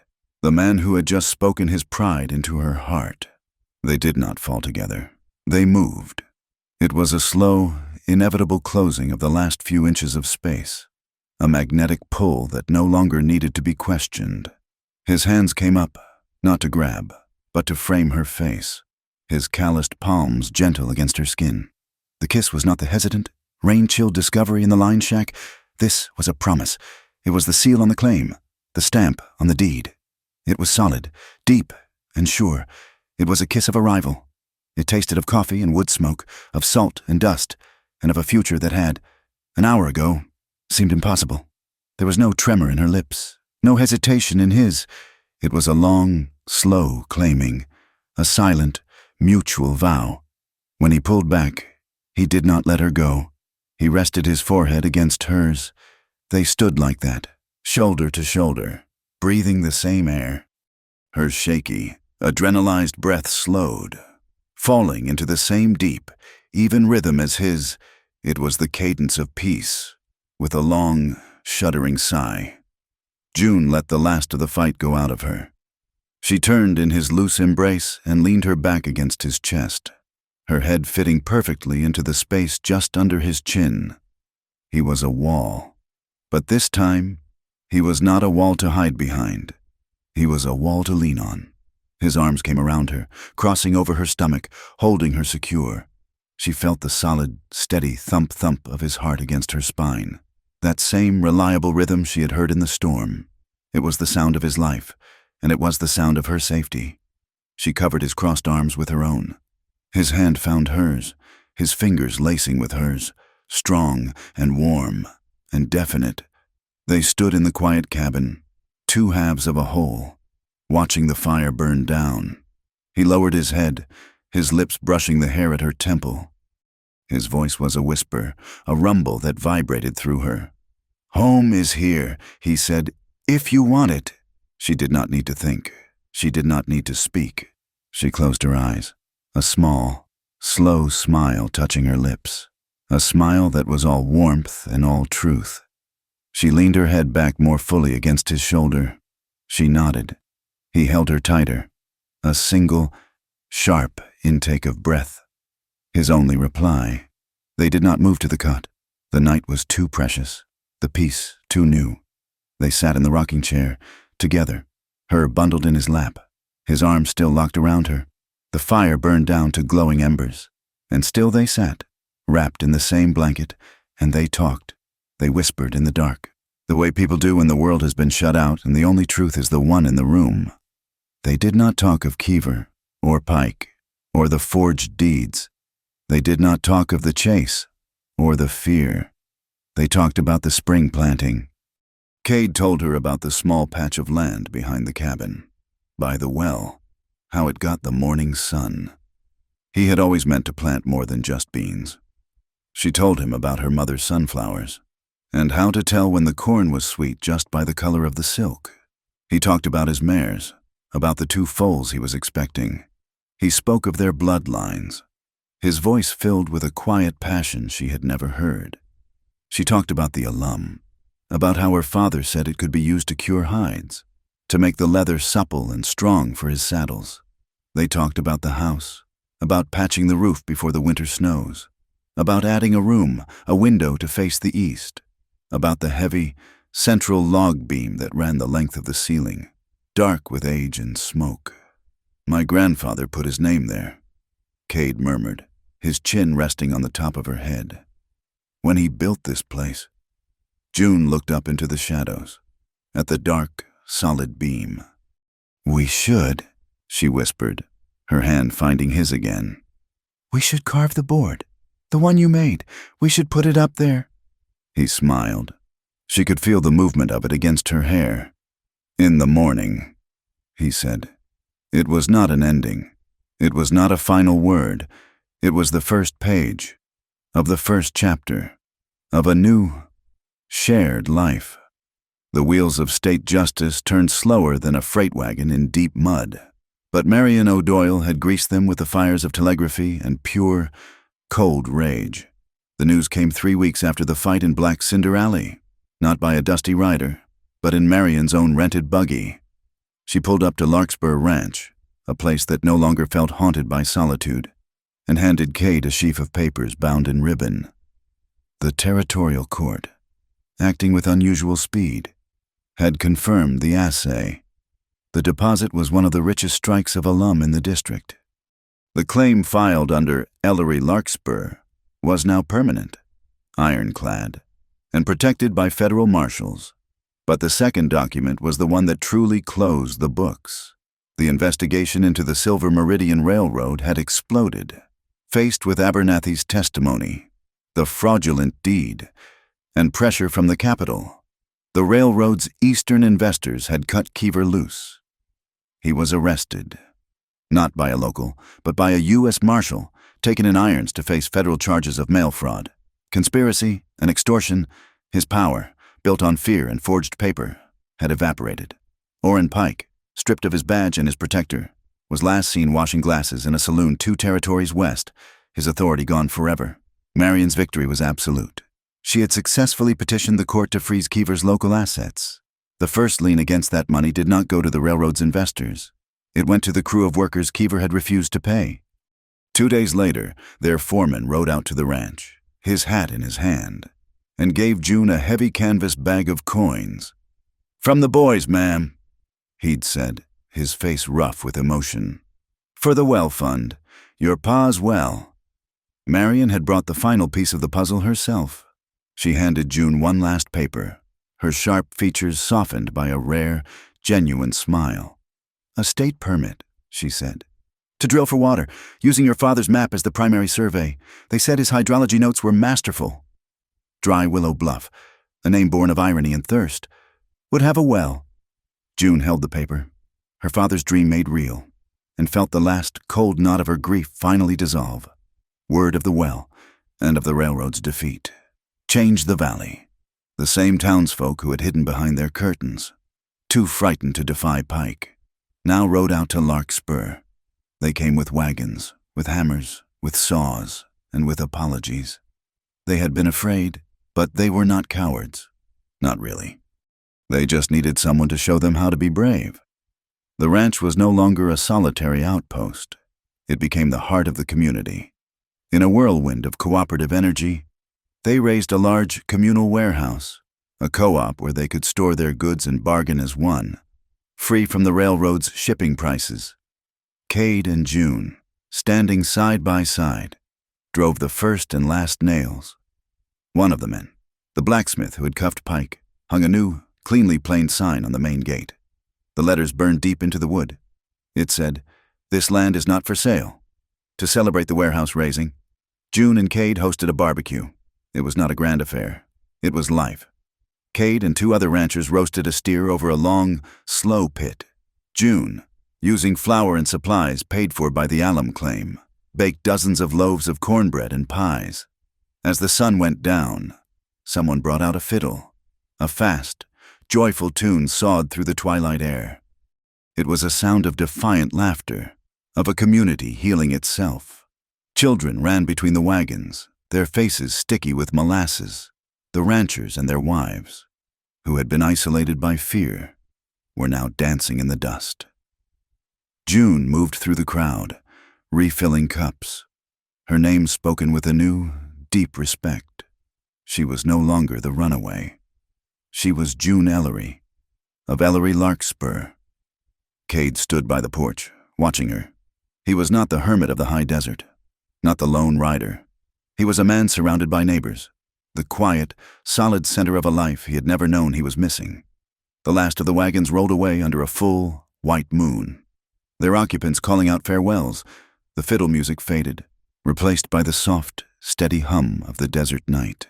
the man who had just spoken his pride into her heart. They did not fall together. They moved. It was a slow, inevitable closing of the last few inches of space, a magnetic pull that no longer needed to be questioned. His hands came up, not to grab, but to frame her face, his calloused palms gentle against her skin. The kiss was not the hesitant, rain-chilled discovery in the line shack. This was a promise. It was the seal on the claim, the stamp on the deed. It was solid, deep, and sure. It was a kiss of arrival. It tasted of coffee and wood smoke, of salt and dust, and of a future that had, an hour ago, seemed impossible. There was no tremor in her lips, no hesitation in his. It was a long, slow claiming, a silent, mutual vow. When he pulled back, he did not let her go. He rested his forehead against hers. They stood like that, shoulder to shoulder, breathing the same air. Her shaky, adrenalized breath slowed, falling into the same deep, even rhythm as his. It was the cadence of peace, with a long, shuddering sigh. June let the last of the fight go out of her. She turned in his loose embrace and leaned her back against his chest, her head fitting perfectly into the space just under his chin. He was a wall, but this time, he was not a wall to hide behind. He was a wall to lean on. His arms came around her, crossing over her stomach, holding her secure. She felt the solid, steady thump-thump of his heart against her spine. That same reliable rhythm she had heard in the storm. It was the sound of his life, and it was the sound of her safety. She covered his crossed arms with her own. His hand found hers, his fingers lacing with hers, strong and warm and definite. They stood in the quiet cabin, two halves of a whole, watching the fire burn down. He lowered his head, his lips brushing the hair at her temple. His voice was a whisper, a rumble that vibrated through her. "Home is here," he said, "if you want it." She did not need to think. She did not need to speak. She closed her eyes, a small, slow smile touching her lips, a smile that was all warmth and all truth. She leaned her head back more fully against his shoulder. She nodded. He held her tighter, a single, sharp intake of breath. His only reply. They did not move to the cot. The night was too precious, the peace too new. They sat in the rocking chair, together, her bundled in his lap, his arms still locked around her. The fire burned down to glowing embers, and still they sat, wrapped in the same blanket, and they talked. They whispered in the dark, the way people do when the world has been shut out and the only truth is the one in the room. They did not talk of Keever, or Pike, or the forged deeds. They did not talk of the chase, or the fear. They talked about the spring planting. Cade told her about the small patch of land behind the cabin, by the well, how it got the morning sun. He had always meant to plant more than just beans. She told him about her mother's sunflowers, and how to tell when the corn was sweet just by the color of the silk. He talked about his mares, about the 2 foals he was expecting. He spoke of their bloodlines, his voice filled with a quiet passion she had never heard. She talked about the alum, about how her father said it could be used to cure hides, to make the leather supple and strong for his saddles. They talked about the house, about patching the roof before the winter snows, about adding a room, a window to face the east, about the heavy, central log beam that ran the length of the ceiling, dark with age and smoke. "My grandfather put his name there," Cade murmured, his chin resting on the top of her head. "When he built this place." June looked up into the shadows, at the dark, solid beam. "We should," she whispered, her hand finding his again. "We should carve the board, the one you made. We should put it up there." He smiled. She could feel the movement of it against her hair. "In the morning," he said. It was not an ending. It was not a final word. It was the first page, of the first chapter, of a new shared life. The wheels of state justice turned slower than a freight wagon in deep mud, but Marion O'Doyle had greased them with the fires of telegraphy and pure, cold rage. The news came 3 weeks after the fight in Black Cinder Alley, not by a dusty rider, but in Marion's own rented buggy. She pulled up to Larkspur Ranch, a place that no longer felt haunted by solitude, and handed Cade a sheaf of papers bound in ribbon. The territorial court, acting with unusual speed, had confirmed the assay. The deposit was one of the richest strikes of alum in the district. The claim filed under Ellery Larkspur was now permanent, ironclad, and protected by federal marshals. But the second document was the one that truly closed the books. The investigation into the Silver Meridian Railroad had exploded. Faced with Abernathy's testimony, the fraudulent deed, and pressure from the Capitol, the railroad's eastern investors had cut Keever loose. He was arrested, not by a local, but by a U.S. Marshal, taken in irons to face federal charges of mail fraud, conspiracy, and extortion. His power, built on fear and forged paper, had evaporated. Orrin Pike, stripped of his badge and his protector, was last seen washing glasses in a saloon 2 territories west, his authority gone forever. Marion's victory was absolute. She had successfully petitioned the court to freeze Keever's local assets. The first lien against that money did not go to the railroad's investors. It went to the crew of workers Keever had refused to pay. 2 days later, their foreman rode out to the ranch, his hat in his hand, and gave June a heavy canvas bag of coins. "From the boys, ma'am," he'd said, his face rough with emotion. "For the well fund. Your pa's well." Marion had brought the final piece of the puzzle herself. She handed June one last paper, her sharp features softened by a rare, genuine smile. "A state permit," she said. "To drill for water, using your father's map as the primary survey. They said his hydrology notes were masterful. Dry Willow Bluff, a name born of irony and thirst, would have a well." June held the paper, her father's dream made real, and felt the last cold knot of her grief finally dissolve. Word of the well, and of the railroad's defeat. Changed the valley. The same townsfolk who had hidden behind their curtains, too frightened to defy Pike, now rode out to Larkspur. They came with wagons, with hammers, with saws, and with apologies. They had been afraid, but they were not cowards. Not really. They just needed someone to show them how to be brave. The ranch was no longer a solitary outpost. It became the heart of the community. In a whirlwind of cooperative energy, they raised a large communal warehouse, a co-op where they could store their goods and bargain as one, free from the railroad's shipping prices. Cade and June, standing side by side, drove the first and last nails. One of the men, the blacksmith who had cuffed Pike, hung a new, cleanly planed sign on the main gate. The letters burned deep into the wood. It said, "This land is not for sale." To celebrate the warehouse raising, June and Cade hosted a barbecue. It was not a grand affair. It was life. Cade and 2 other ranchers roasted a steer over a long, slow pit. June, using flour and supplies paid for by the alum claim, baked dozens of loaves of cornbread and pies. As the sun went down, someone brought out a fiddle. A fast, joyful tune sawed through the twilight air. It was a sound of defiant laughter, of a community healing itself. Children ran between the wagons, their faces sticky with molasses. The ranchers and their wives, who had been isolated by fear, were now dancing in the dust. June moved through the crowd, refilling cups, her name spoken with a new, deep respect. She was no longer the runaway. She was June Ellery, of Ellery Larkspur. Cade stood by the porch, watching her. He was not the hermit of the high desert, not the lone rider. He was a man surrounded by neighbors, the quiet, solid center of a life he had never known he was missing. The last of the wagons rolled away under a full, white moon. Their occupants calling out farewells, the fiddle music faded, replaced by the soft, steady hum of the desert night.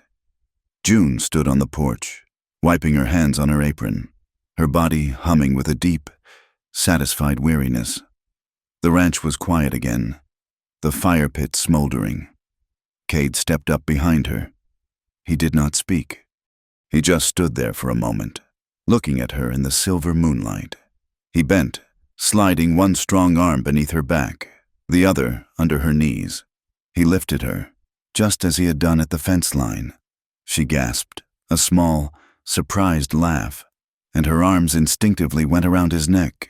June stood on the porch, wiping her hands on her apron, her body humming with a deep, satisfied weariness. The ranch was quiet again, the fire pit smoldering. Cade stepped up behind her. He did not speak. He just stood there for a moment, looking at her in the silver moonlight. He bent, sliding one strong arm beneath her back, the other under her knees. He lifted her, just as he had done at the fence line. She gasped, a small, surprised laugh, and her arms instinctively went around his neck.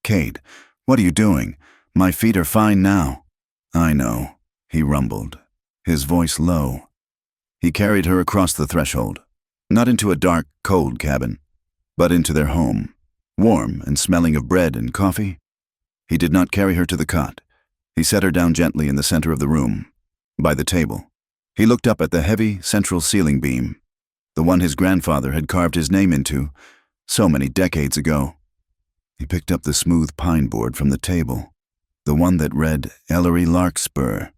"Kate, what are you doing? My feet are fine now." "I know," he rumbled, his voice low. He carried her across the threshold, not into a dark, cold cabin, but into their home, warm and smelling of bread and coffee. He did not carry her to the cot. He set her down gently in the center of the room, by the table. He looked up at the heavy, central ceiling beam, the one his grandfather had carved his name into so many decades ago. He picked up the smooth pine board from the table, the one that read Ellery Larkspur.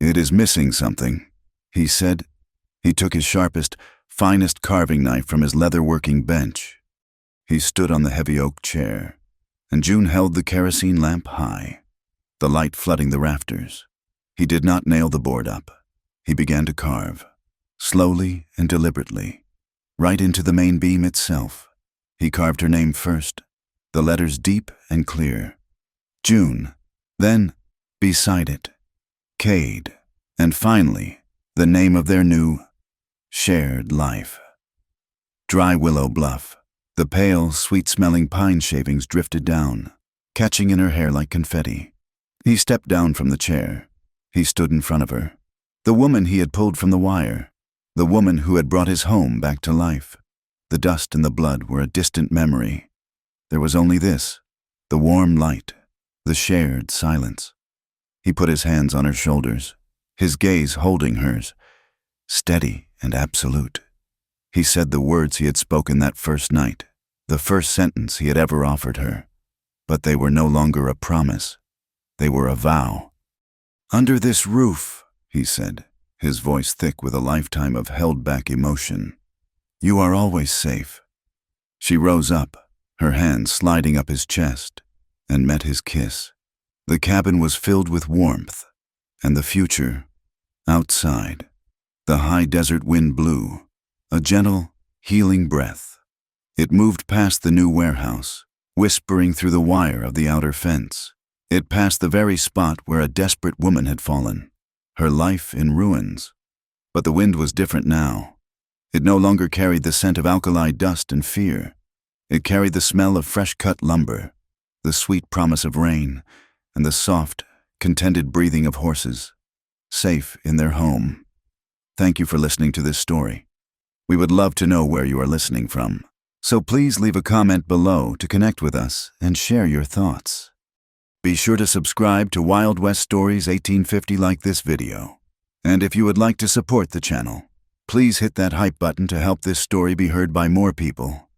"It is missing something," he said. He took his sharpest, finest carving knife from his leather-working bench. He stood on the heavy oak chair, and June held the kerosene lamp high, the light flooding the rafters. He did not nail the board up. He began to carve, slowly and deliberately, right into the main beam itself. He carved her name first, the letters deep and clear. June, then, beside it, Cade, and finally, the name of their new, shared life. Dry Willow Bluff. The pale, sweet-smelling pine shavings drifted down, catching in her hair like confetti. He stepped down from the chair. He stood in front of her, the woman he had pulled from the wire, the woman who had brought his home back to life. The dust and the blood were a distant memory. There was only this, the warm light, the shared silence. He put his hands on her shoulders, his gaze holding hers, steady and absolute. He said the words he had spoken that first night, the first sentence he had ever offered her. But they were no longer a promise. They were a vow. "Under this roof," he said, his voice thick with a lifetime of held-back emotion, "you are always safe." She rose up, her hands sliding up his chest, and met his kiss. The cabin was filled with warmth, and the future, outside. The high desert wind blew, a gentle, healing breath. It moved past the new warehouse, whispering through the wire of the outer fence. It passed the very spot where a desperate woman had fallen, her life in ruins. But the wind was different now. It no longer carried the scent of alkali dust and fear. It carried the smell of fresh-cut lumber, the sweet promise of rain, and the soft, contented breathing of horses, safe in their home. Thank you for listening to this story. We would love to know where you are listening from, so please leave a comment below to connect with us and share your thoughts. Be sure to subscribe to Wild West Stories 1850 like this video. And if you would like to support the channel, please hit that hype button to help this story be heard by more people.